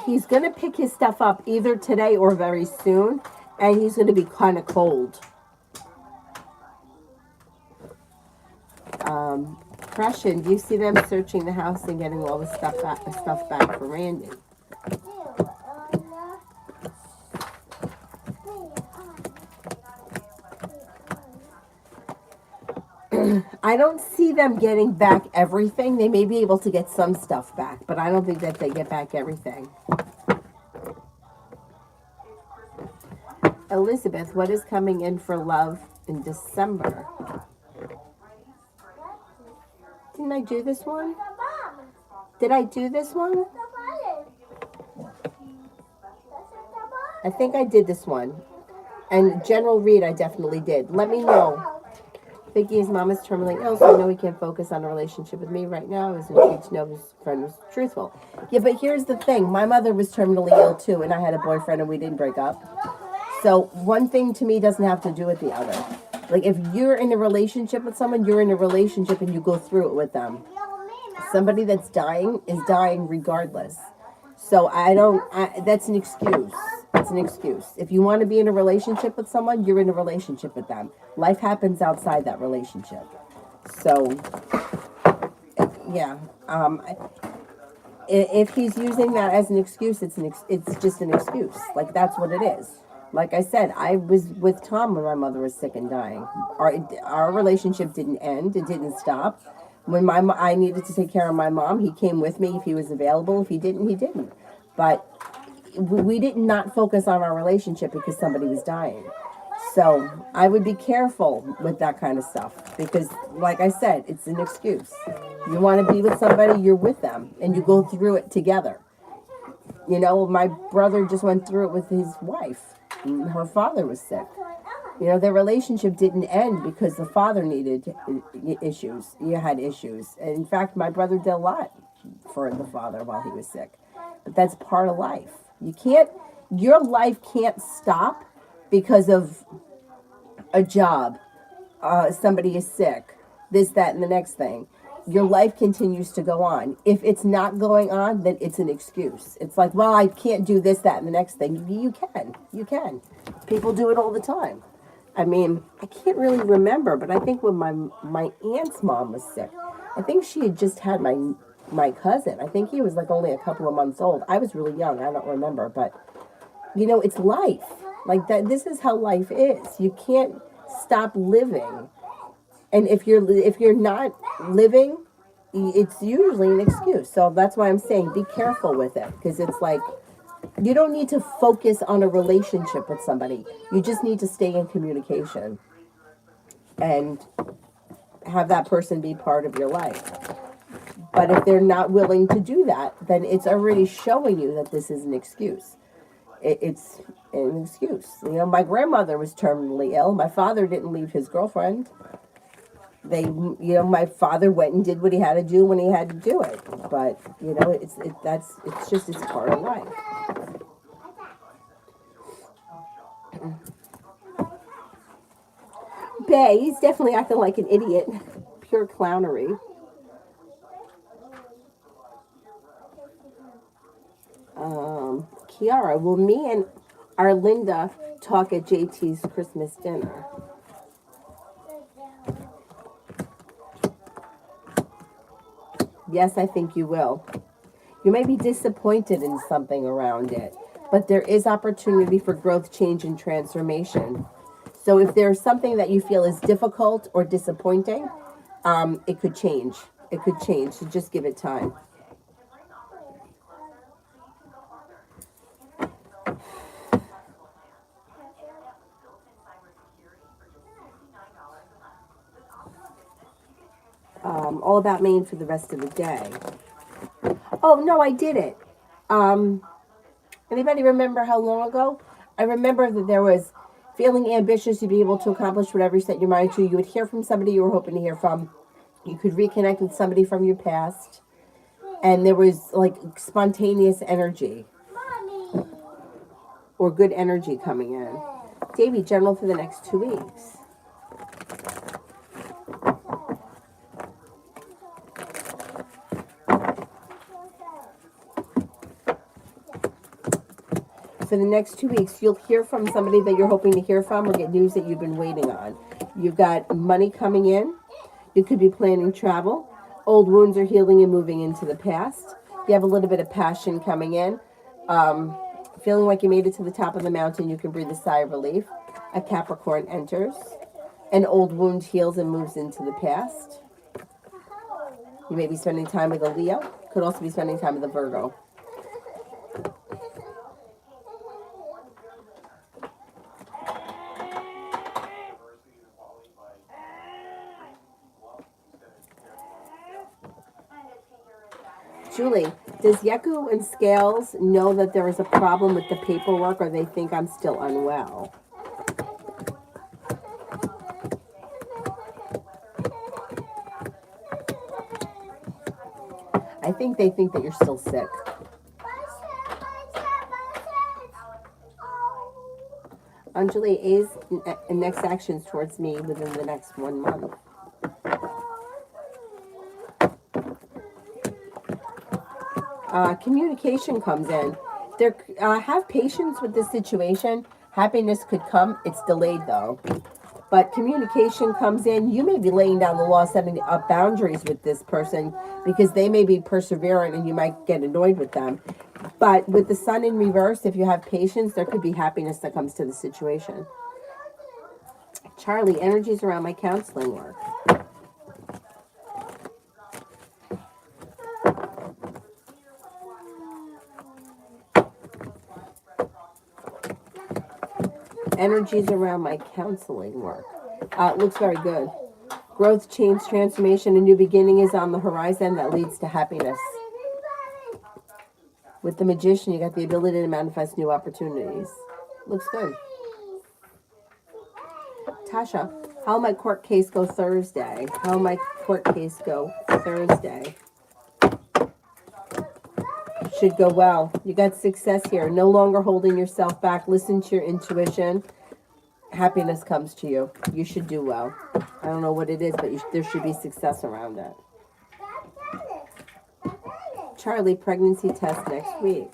He's going to pick his stuff up either today or very soon, and he's going to be kind of cold. Depression, do you see them searching the house and getting all the stuff back for Randy? I don't see them getting back everything. They may be able to get some stuff back, but I don't think that they get back everything. Elizabeth, what is coming in for love in December? Didn't I do this one? Did I do this one? I think I did this one. And general read, I definitely did. Let me know. Vicky's mom is terminally ill, so I know he can't focus on a relationship with me right now. I was intrigued to know if his friend was truthful. Yeah, but here's the thing. My mother was terminally ill, too, and I had a boyfriend, and we didn't break up. So one thing to me doesn't have to do with the other. Like, if you're in a relationship with someone, you're in a relationship, and you go through it with them. Somebody that's dying is dying regardless. So that's an excuse. It's an excuse. If you want to be in a relationship with someone, you're in a relationship with them. Life happens outside that relationship. So, yeah. If he's using that as an excuse, it's just an excuse. Like, that's what it is. Like I said, I was with Tom when my mother was sick and dying. Our relationship didn't end. It didn't stop. When I needed to take care of my mom, he came with me if he was available. If he didn't, he didn't. But we did not focus on our relationship because somebody was dying. So I would be careful with that kind of stuff because, like I said, it's an excuse. You want to be with somebody, you're with them, and you go through it together. You know, my brother just went through it with his wife. Her father was sick. You know, their relationship didn't end because the father needed issues. You had issues. And in fact, my brother did a lot for the father while he was sick. But that's part of life. Your life can't stop because of a job. Somebody is sick. This, that, and the next thing. Your life continues to go on. If it's not going on, then it's an excuse. It's like, well, I can't do this, that, and the next thing. You can. You can. People do it all the time. I mean, I can't really remember, but I think when my aunt's mom was sick, I think she had just had my cousin. I think he was like only a couple of months old. I was really young. I don't remember, but you know, it's life. Like that. This is how life is. You can't stop living. And if you're not living, it's usually an excuse. So that's why I'm saying be careful with it, because it's like you don't need to focus on a relationship with somebody. You just need to stay in communication and have that person be part of your life. But if they're not willing to do that, then it's already showing you that this is an excuse. It's an excuse. You know, my grandmother was terminally ill. My father didn't leave his girlfriend. My father went and did what he had to do when he had to do it. But, you know, it's part of life. Bay, he's definitely acting like an idiot. Pure clownery. Kiara, will me and Arlinda talk at JT's Christmas dinner? Yes, I think you will. You may be disappointed in something around it, but there is opportunity for growth, change, and transformation. So if there's something that you feel is difficult or disappointing, it could change. It could change. So just give it time. All about Maine for the rest of the day. Oh, no, I did it. Anybody remember how long ago? I remember that there was feeling ambitious to be able to accomplish whatever you set your mind to. You would hear from somebody you were hoping to hear from. You could reconnect with somebody from your past. And there was like spontaneous energy. Or good energy coming in. Davey, general for the next 2 weeks. For the next 2 weeks, you'll hear from somebody that you're hoping to hear from or get news that you've been waiting on. You've got money coming in. You could be planning travel. Old wounds are healing and moving into the past. You have a little bit of passion coming in. Feeling like you made it to the top of the mountain, you can breathe a sigh of relief. A Capricorn enters. An old wound heals and moves into the past. You may be spending time with a Leo. Could also be spending time with a Virgo. Julie, does Yeku and Scales know that there is a problem with the paperwork, or they think I'm still unwell? I think they think that you're still sick. Anjali, A's next actions towards me within the next 1 month. Communication comes in. Have patience with this situation. Happiness could come. It's delayed though. But communication comes in. You may be laying down the law, setting up boundaries with this person because they may be perseverant and you might get annoyed with them. But with the sun in reverse, if you have patience, there could be happiness that comes to the situation. Charlie, energies around my counseling work. Energies around my counseling work. It looks very good. Growth, change, transformation, a new beginning is on the horizon that leads to happiness. With the Magician, you got the ability to manifest new opportunities. Looks good. Tasha, how will my court case go Thursday? How will my court case go Thursday? Should go well. You got success here. No longer holding yourself back. Listen to your intuition. Happiness comes to you. You should do well. I don't know what it is, but there should be success around it. Charlie, pregnancy test next week.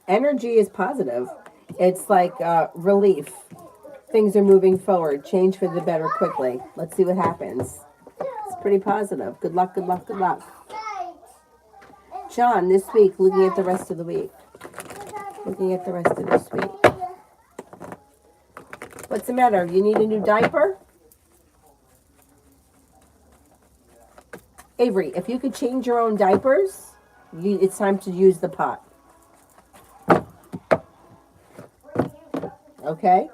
Energy is positive. It's like relief. Things are moving forward. Change for the better quickly. Let's see what happens. It's pretty positive. Good luck, good luck, good luck. John, this week, looking at the rest of the week. Looking at the rest of this week. What's the matter? You need a new diaper? Avery, if you could change your own diapers, it's time to use the pot. Okay?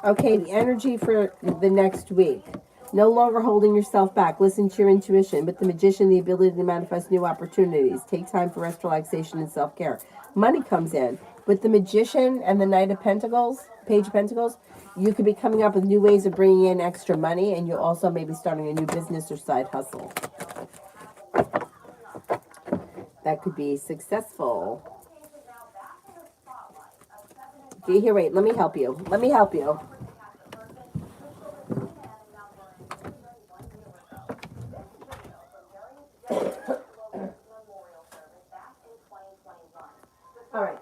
Okay, the energy for the next week. No longer holding yourself back. Listen to your intuition. With the Magician, the ability to manifest new opportunities. Take time for rest, relaxation, and self-care. Money comes in. With the Magician and the Knight of Pentacles, Page of Pentacles, you could be coming up with new ways of bringing in extra money, and you also may be starting a new business or side hustle. That could be successful. Here, wait, let me help you. Let me help you. All right.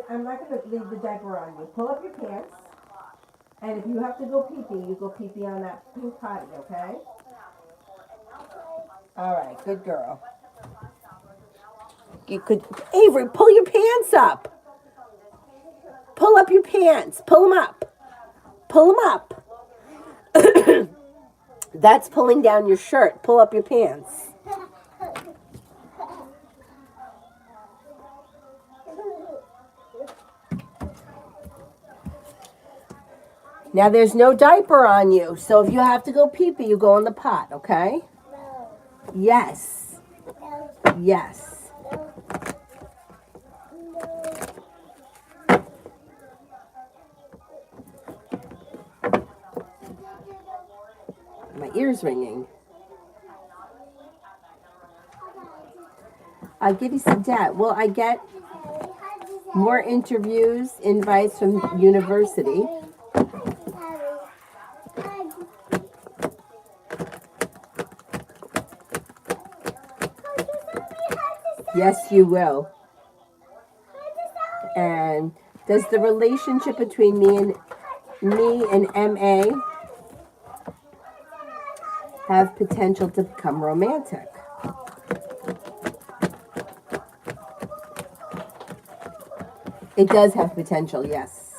I'm not going to leave the diaper on you. Pull up your pants. And if you have to go pee-pee, you go pee-pee on that pink potty, okay? All right, good girl. You could, Avery, pull your pants up. Pull up your pants. Pull them up. Pull them up. That's pulling down your shirt. Pull up your pants. Now there's no diaper on you, so if you have to go pee-pee, you go in the pot, okay? No. Yes. No. Yes. No. My ear's ringing. I'll give you some debt. Will I get more interviews, invites from university? Yes, you will. And does the relationship between me and MA have potential to become romantic? It does have potential, yes.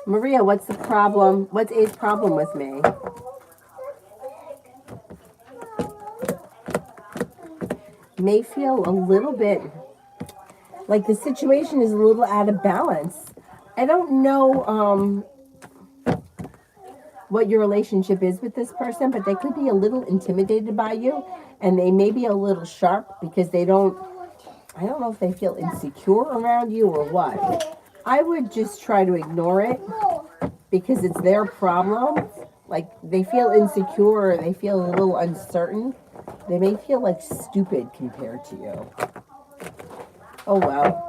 Maria, what's the problem? What's A's problem with me? May feel a little bit Like the situation is a little out of balance. I don't know what your relationship is with this person, but they could be a little intimidated by you, and they may be a little sharp because they don't, I don't know if they feel insecure around you or what. I would just try to ignore it because it's their problem. Like they feel insecure or they feel a little uncertain. They may feel like stupid compared to you. Oh well.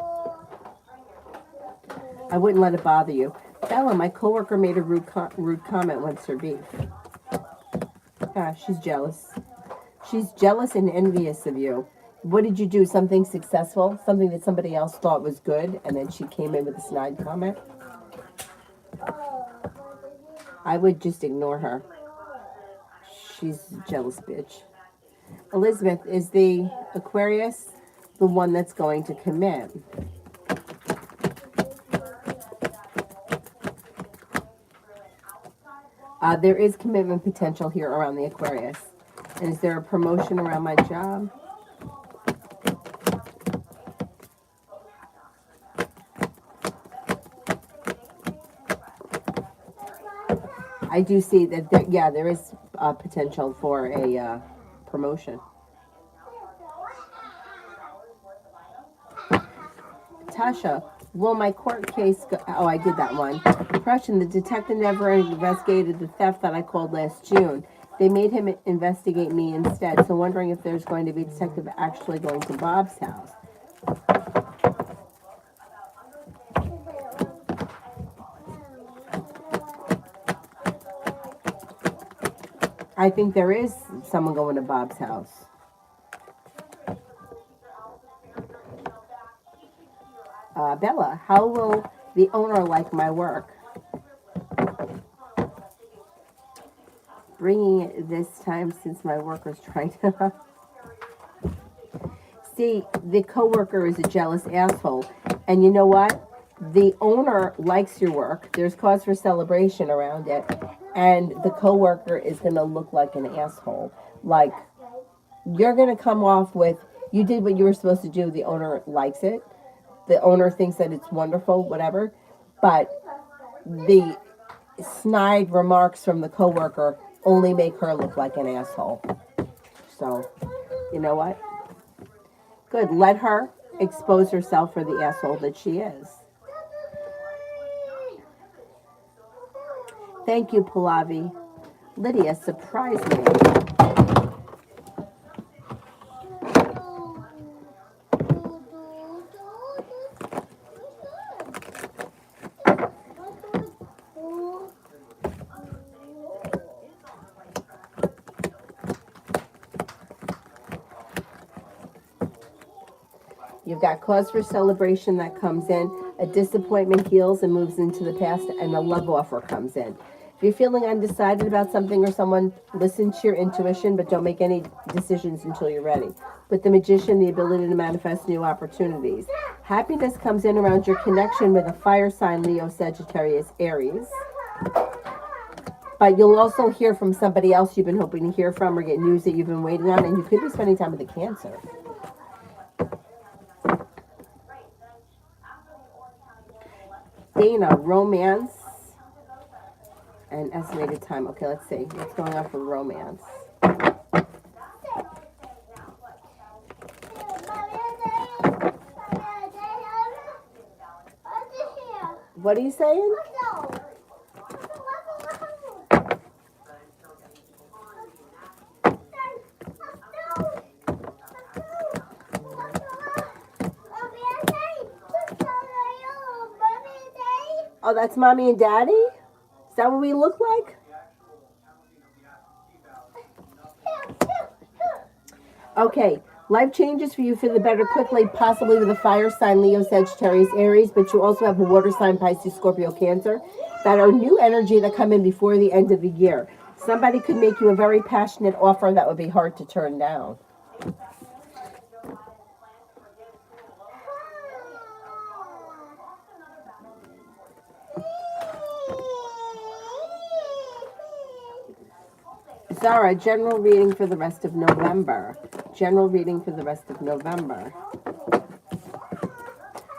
I wouldn't let it bother you. Bella, my coworker made a rude comment once for beef. Ah, she's jealous. She's jealous and envious of you. What did you do? Something successful? Something that somebody else thought was good, and then she came in with a snide comment? I would just ignore her. She's a jealous bitch. Elizabeth, is the Aquarius the one that's going to commit? There is commitment potential here around the Aquarius. And is there a promotion around my job? I do see that, there is potential for a promotion. Tasha, will my court case go? Oh, I did that one. Depression, the detective never investigated the theft that I called last June. They made him investigate me instead. So wondering if there's going to be a detective actually going to Bob's house. I think there is someone going to Bob's house. Bella, how will the owner like my work? Bringing it this time since my worker's trying to... See, the coworker is a jealous asshole. And you know what? The owner likes your work. There's cause for celebration around it. And the coworker is going to look like an asshole. Like, you're going to come off with, you did what you were supposed to do. The owner likes it. The owner thinks that it's wonderful, whatever. But the snide remarks from the coworker only make her look like an asshole. So, you know what? Good. Let her expose herself for the asshole that she is. Thank you, Pallavi. Lydia, surprise me. You've got cause for celebration that comes in. A disappointment heals and moves into the past, and a love offer comes in. If you're feeling undecided about something or someone, listen to your intuition, but don't make any decisions until you're ready. With the Magician, the ability to manifest new opportunities. Happiness comes in around your connection with a fire sign, Leo, Sagittarius, Aries. But you'll also hear from somebody else you've been hoping to hear from or get news that you've been waiting on, and you could be spending time with a Cancer. Dana, romance and estimated time. Okay, let's see. What's going on for romance? What are you saying? Oh, that's mommy and daddy? Is that what we look like? Okay, life changes for you for the better quickly, possibly with a fire sign, Leo, Sagittarius, Aries, but you also have a water sign, Pisces, Scorpio, Cancer, that are new energy that come in before the end of the year. Somebody could make you a very passionate offer that would be hard to turn down. Zara, general reading for the rest of November. General reading for the rest of November.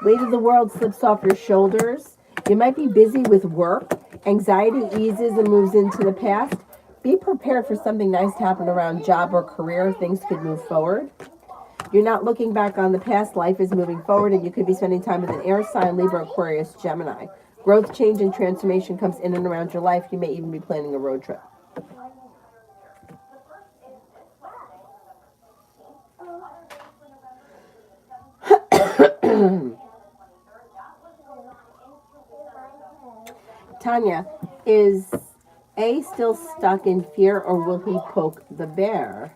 Weight of the world slips off your shoulders. You might be busy with work. Anxiety eases and moves into the past. Be prepared for something nice to happen around job or career. Things could move forward. You're not looking back on the past. Life is moving forward, and you could be spending time with an air sign, Libra, Aquarius, Gemini. Growth, change, and transformation comes in and around your life. You may even be planning a road trip. Tanya, is A still stuck in fear, or will he poke the bear?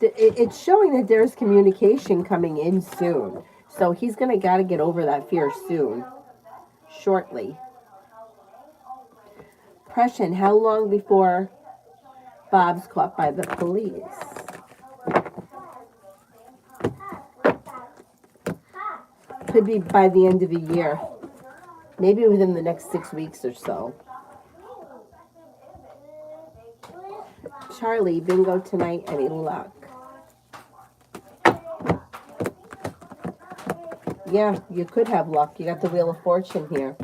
It's showing that there's communication coming in soon. So he's going to got to get over that fear soon, shortly. Depression, how long before Bob's caught by the police? Could be by the end of the year. Maybe within the next 6 weeks or so. Charlie, bingo tonight, any luck? Yeah, you could have luck. You got the Wheel of Fortune here.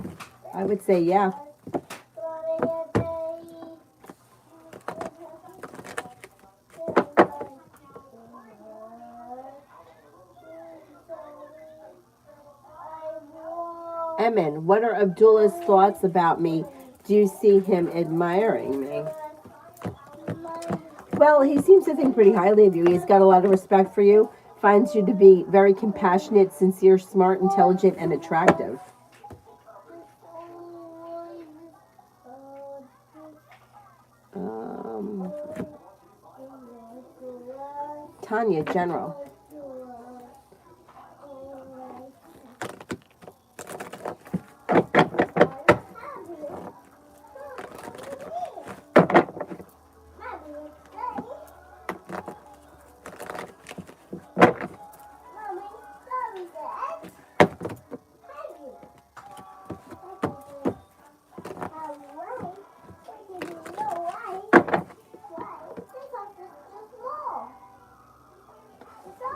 I would say yeah. Emin, what are Abdullah's thoughts about me? Do you see him admiring me? Well, he seems to think pretty highly of you. He's got a lot of respect for you. Finds you to be very compassionate, sincere, smart, intelligent, and attractive. Tanya, general.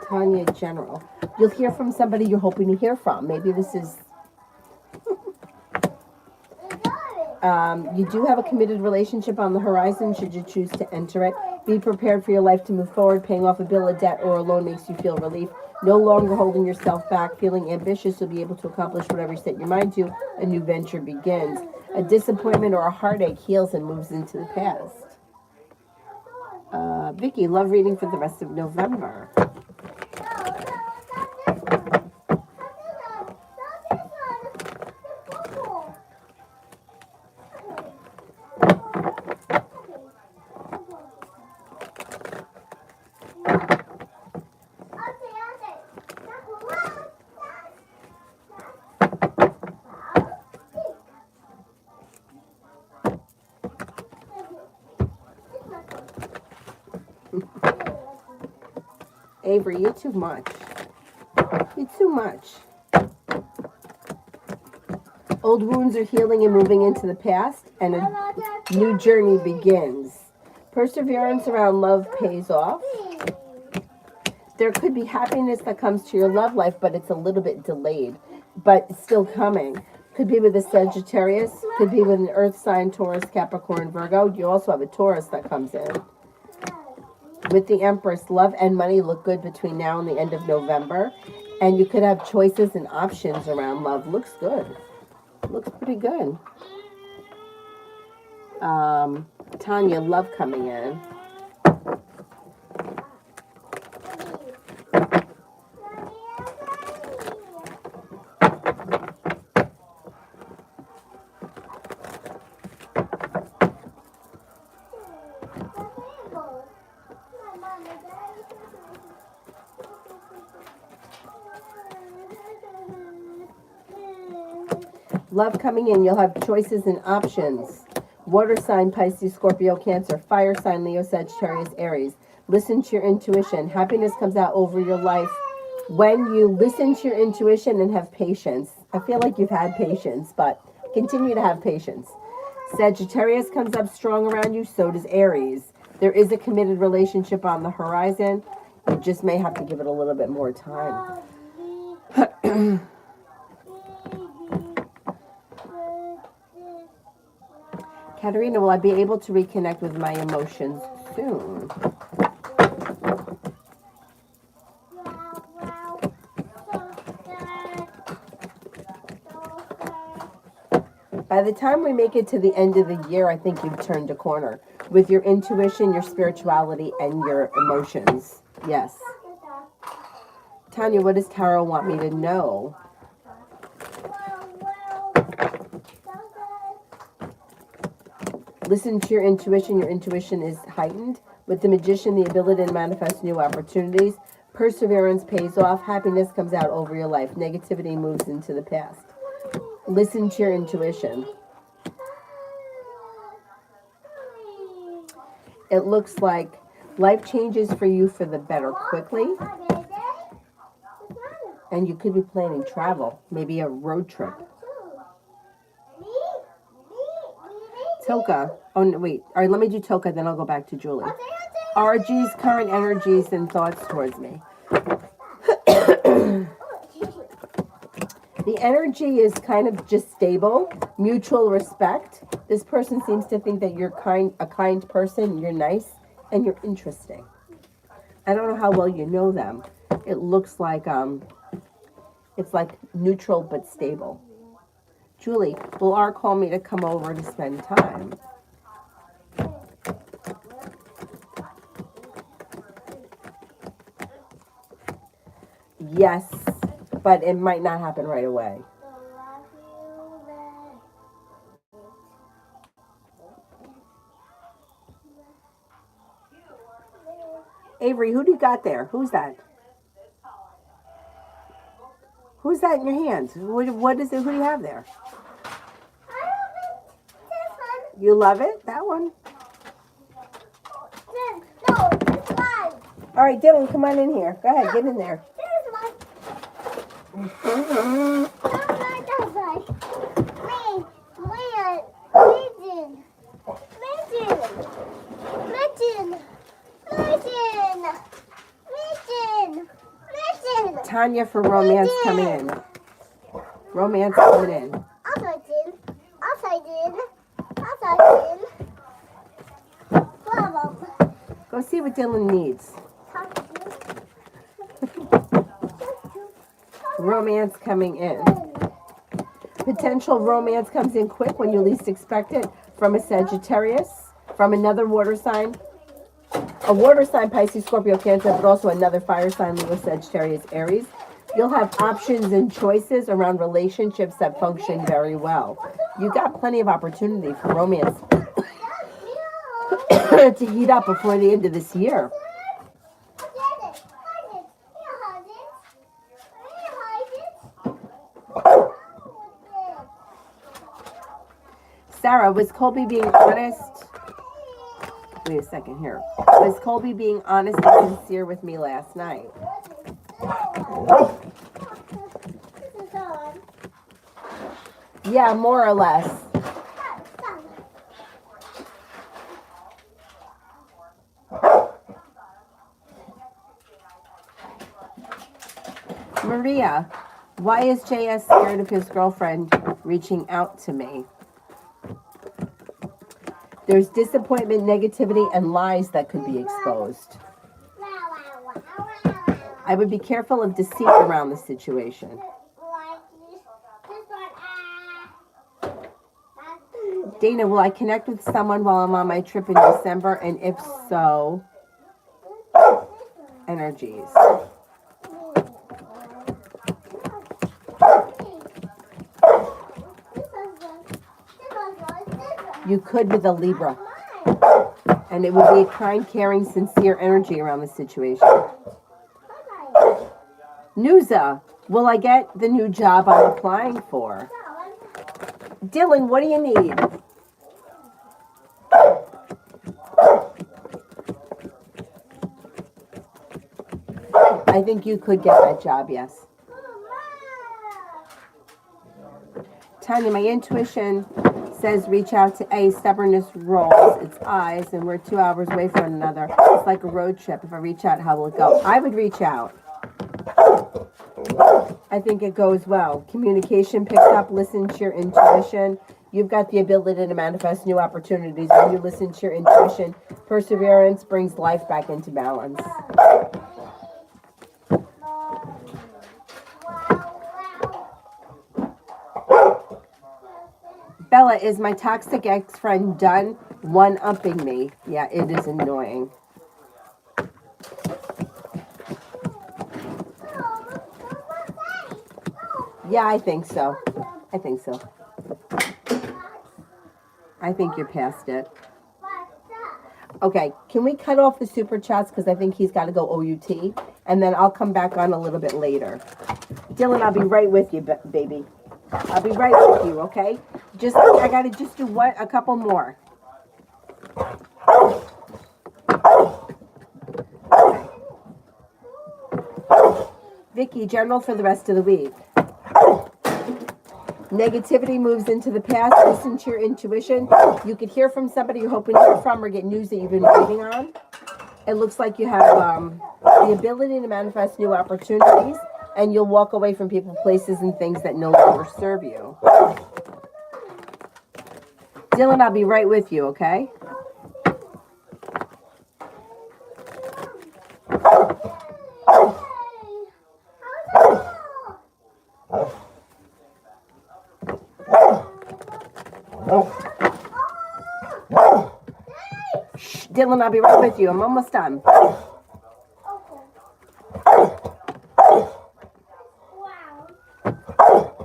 Tanya, general. You'll hear from somebody you're hoping to hear from. Maybe this is... you do have a committed relationship on the horizon should you choose to enter it. Be prepared for your life to move forward. Paying off a bill, a debt, or a loan makes you feel relief. No longer holding yourself back. Feeling ambitious, you'll be able to accomplish whatever you set your mind to. A new venture begins. A disappointment or a heartache heals and moves into the past. Vicky, love reading for the rest of November. Avery, you're too much. You're too much. Old wounds are healing and moving into the past, and a new journey begins. Perseverance around love pays off. There could be happiness that comes to your love life, but it's a little bit delayed, but it's still coming. Could be with a Sagittarius, could be with an Earth sign, Taurus, Capricorn, Virgo. You also have a Taurus that comes in. With the Empress, love and money look good between now and the end of November. And you could have choices and options around love. Looks good. Looks pretty good. Tanya, love coming in. Love coming in. You'll have choices and options. Water sign, Pisces, Scorpio, Cancer. Fire sign, Leo, Sagittarius, Aries. Listen to your intuition. Happiness comes out over your life when you listen to your intuition and have patience. I feel like you've had patience, but continue to have patience. Sagittarius comes up strong around you. So does Aries. There is a committed relationship on the horizon. You just may have to give it a little bit more time. Katerina, will I be able to reconnect with my emotions soon? By the time we make it to the end of the year, I think you've turned a corner with your intuition, your spirituality, and your emotions. Yes. Tanya, what does Tarot want me to know? Listen to your intuition. Your intuition is heightened. With the Magician, the ability to manifest new opportunities. Perseverance pays off. Happiness comes out over your life. Negativity moves into the past. Listen to your intuition. It looks like life changes for you for the better quickly. And you could be planning travel. Maybe a road trip. Toka. Oh, no, wait. All right, let me do Toka, then I'll go back to Julie. RG's current energies and thoughts towards me. The energy is kind of just stable, mutual respect. This person seems to think that you're a kind person, you're nice, and you're interesting. I don't know how well you know them. It looks like it's like neutral but stable. Julie, will R call me to come over to spend time? Yes, but it might not happen right away. Avery, who do you got there? Who's that? Who's that in your hands? What is it? Who do you have there? You love it? That one? No, it's mine. All right, Dylan, come on in here. Go ahead, get in there. Tanya for romance coming in. Romance coming in. Go see what Dylan needs. Romance coming in. Potential romance comes in quick when you least expect it from a Sagittarius, from another water sign. A water sign, Pisces, Scorpio, Cancer, but also another fire sign, Leo, Sagittarius, Aries. You'll have options and choices around relationships that function very well. You got plenty of opportunity for romance to heat up before the end of this year. Sarah, was Colby being honest? Wait a second here. Was Colby being honest and sincere with me last night? Yeah, more or less. Maria, why is JS scared of his girlfriend reaching out to me? There's disappointment, negativity, and lies that could be exposed. I would be careful of deceit around the situation. Dana, will I connect with someone while I'm on my trip in December? And if so, energies. You could with a Libra. And it would be a kind, caring, sincere energy around the situation. Nuza, will I get the new job I'm applying for? Dylan, what do you need? I think you could get that job, yes. Tanya, my intuition Says reach out to A. Stubbornness rolls its eyes, and we're 2 hours away from one another. It's like a road trip. If I reach out, how will it go? I would reach out. I think it goes well. Communication picks up. Listen to your intuition. You've got the ability to manifest new opportunities when you listen to your intuition. Perseverance brings life back into balance. Bella, is my toxic ex-friend done one-upping me? Yeah, it is annoying. Yeah, I think so. I think so. I think you're past it. Okay, can we cut off the super chats because I think he's got to go OUT, and then I'll come back on a little bit later. Dylan, I'll be right with you, baby. I'll be right with you, okay? I got to just do a couple more. Okay. Vicky, general for the rest of the week. Negativity moves into the past. Listen to your intuition. You could hear from somebody you're hoping to hear from or get news that you've been waiting on. It looks like you have the ability to manifest new opportunities, and you'll walk away from people, places, and things that no longer serve you. Dylan, I'll be right with you, okay? Shh, Dylan, I'll be right with you. I'm almost done.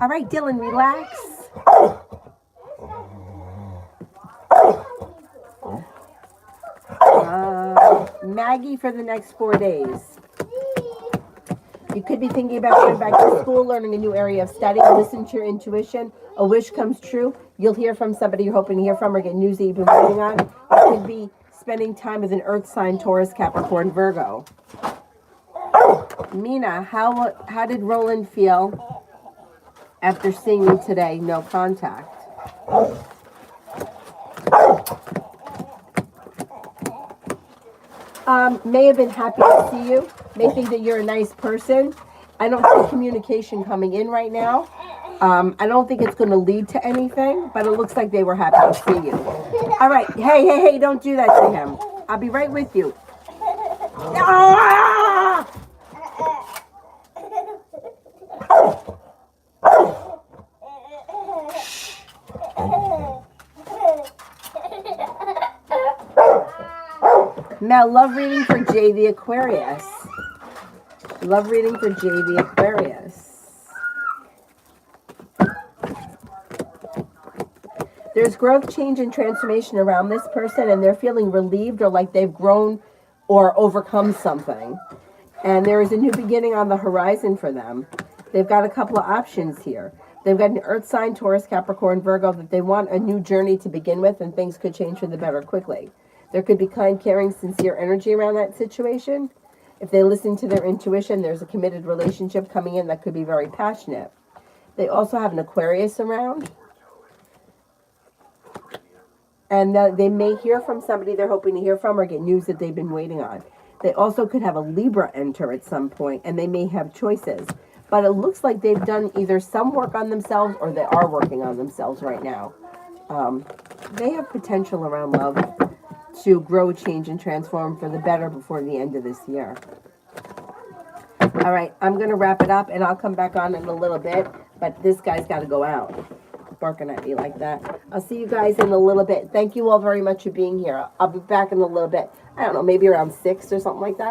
All right, Dylan, relax. Maggie for the next 4 days. You could be thinking about going back to school, learning a new area of study. Listen to your intuition. A wish comes true. You'll hear from somebody you're hoping to hear from or get news that you've been waiting on. It could be spending time with an earth sign, Taurus, Capricorn, Virgo. Mina, how did Roland feel after seeing you today? No contact. May have been happy to see you. May think that you're a nice person. I don't see communication coming in right now. I don't think it's going to lead to anything, but it looks like they were happy to see you. All right. Hey, don't do that to him. I'll be right with you. Ah! Now, love reading for Jay the Aquarius. Love reading for Jay the Aquarius. There's growth, change, and transformation around this person, and they're feeling relieved or like they've grown or overcome something. And there is a new beginning on the horizon for them. They've got a couple of options here. They've got an earth sign, Taurus, Capricorn, Virgo, that they want a new journey to begin with, and things could change for the better quickly. There could be kind, caring, sincere energy around that situation. If they listen to their intuition, there's a committed relationship coming in that could be very passionate. They also have an Aquarius around. And they may hear from somebody they're hoping to hear from or get news that they've been waiting on. They also could have a Libra enter at some point, and they may have choices. But it looks like they've done either some work on themselves or they are working on themselves right now. They have potential around love to grow, change, and transform for the better before the end of this year. All right, I'm going to wrap it up, and I'll come back on in a little bit, but this guy's got to go out, barking at me like that. I'll see you guys in a little bit. Thank you all very much for being here. I'll be back in a little bit. I don't know, maybe around 6 or something like that.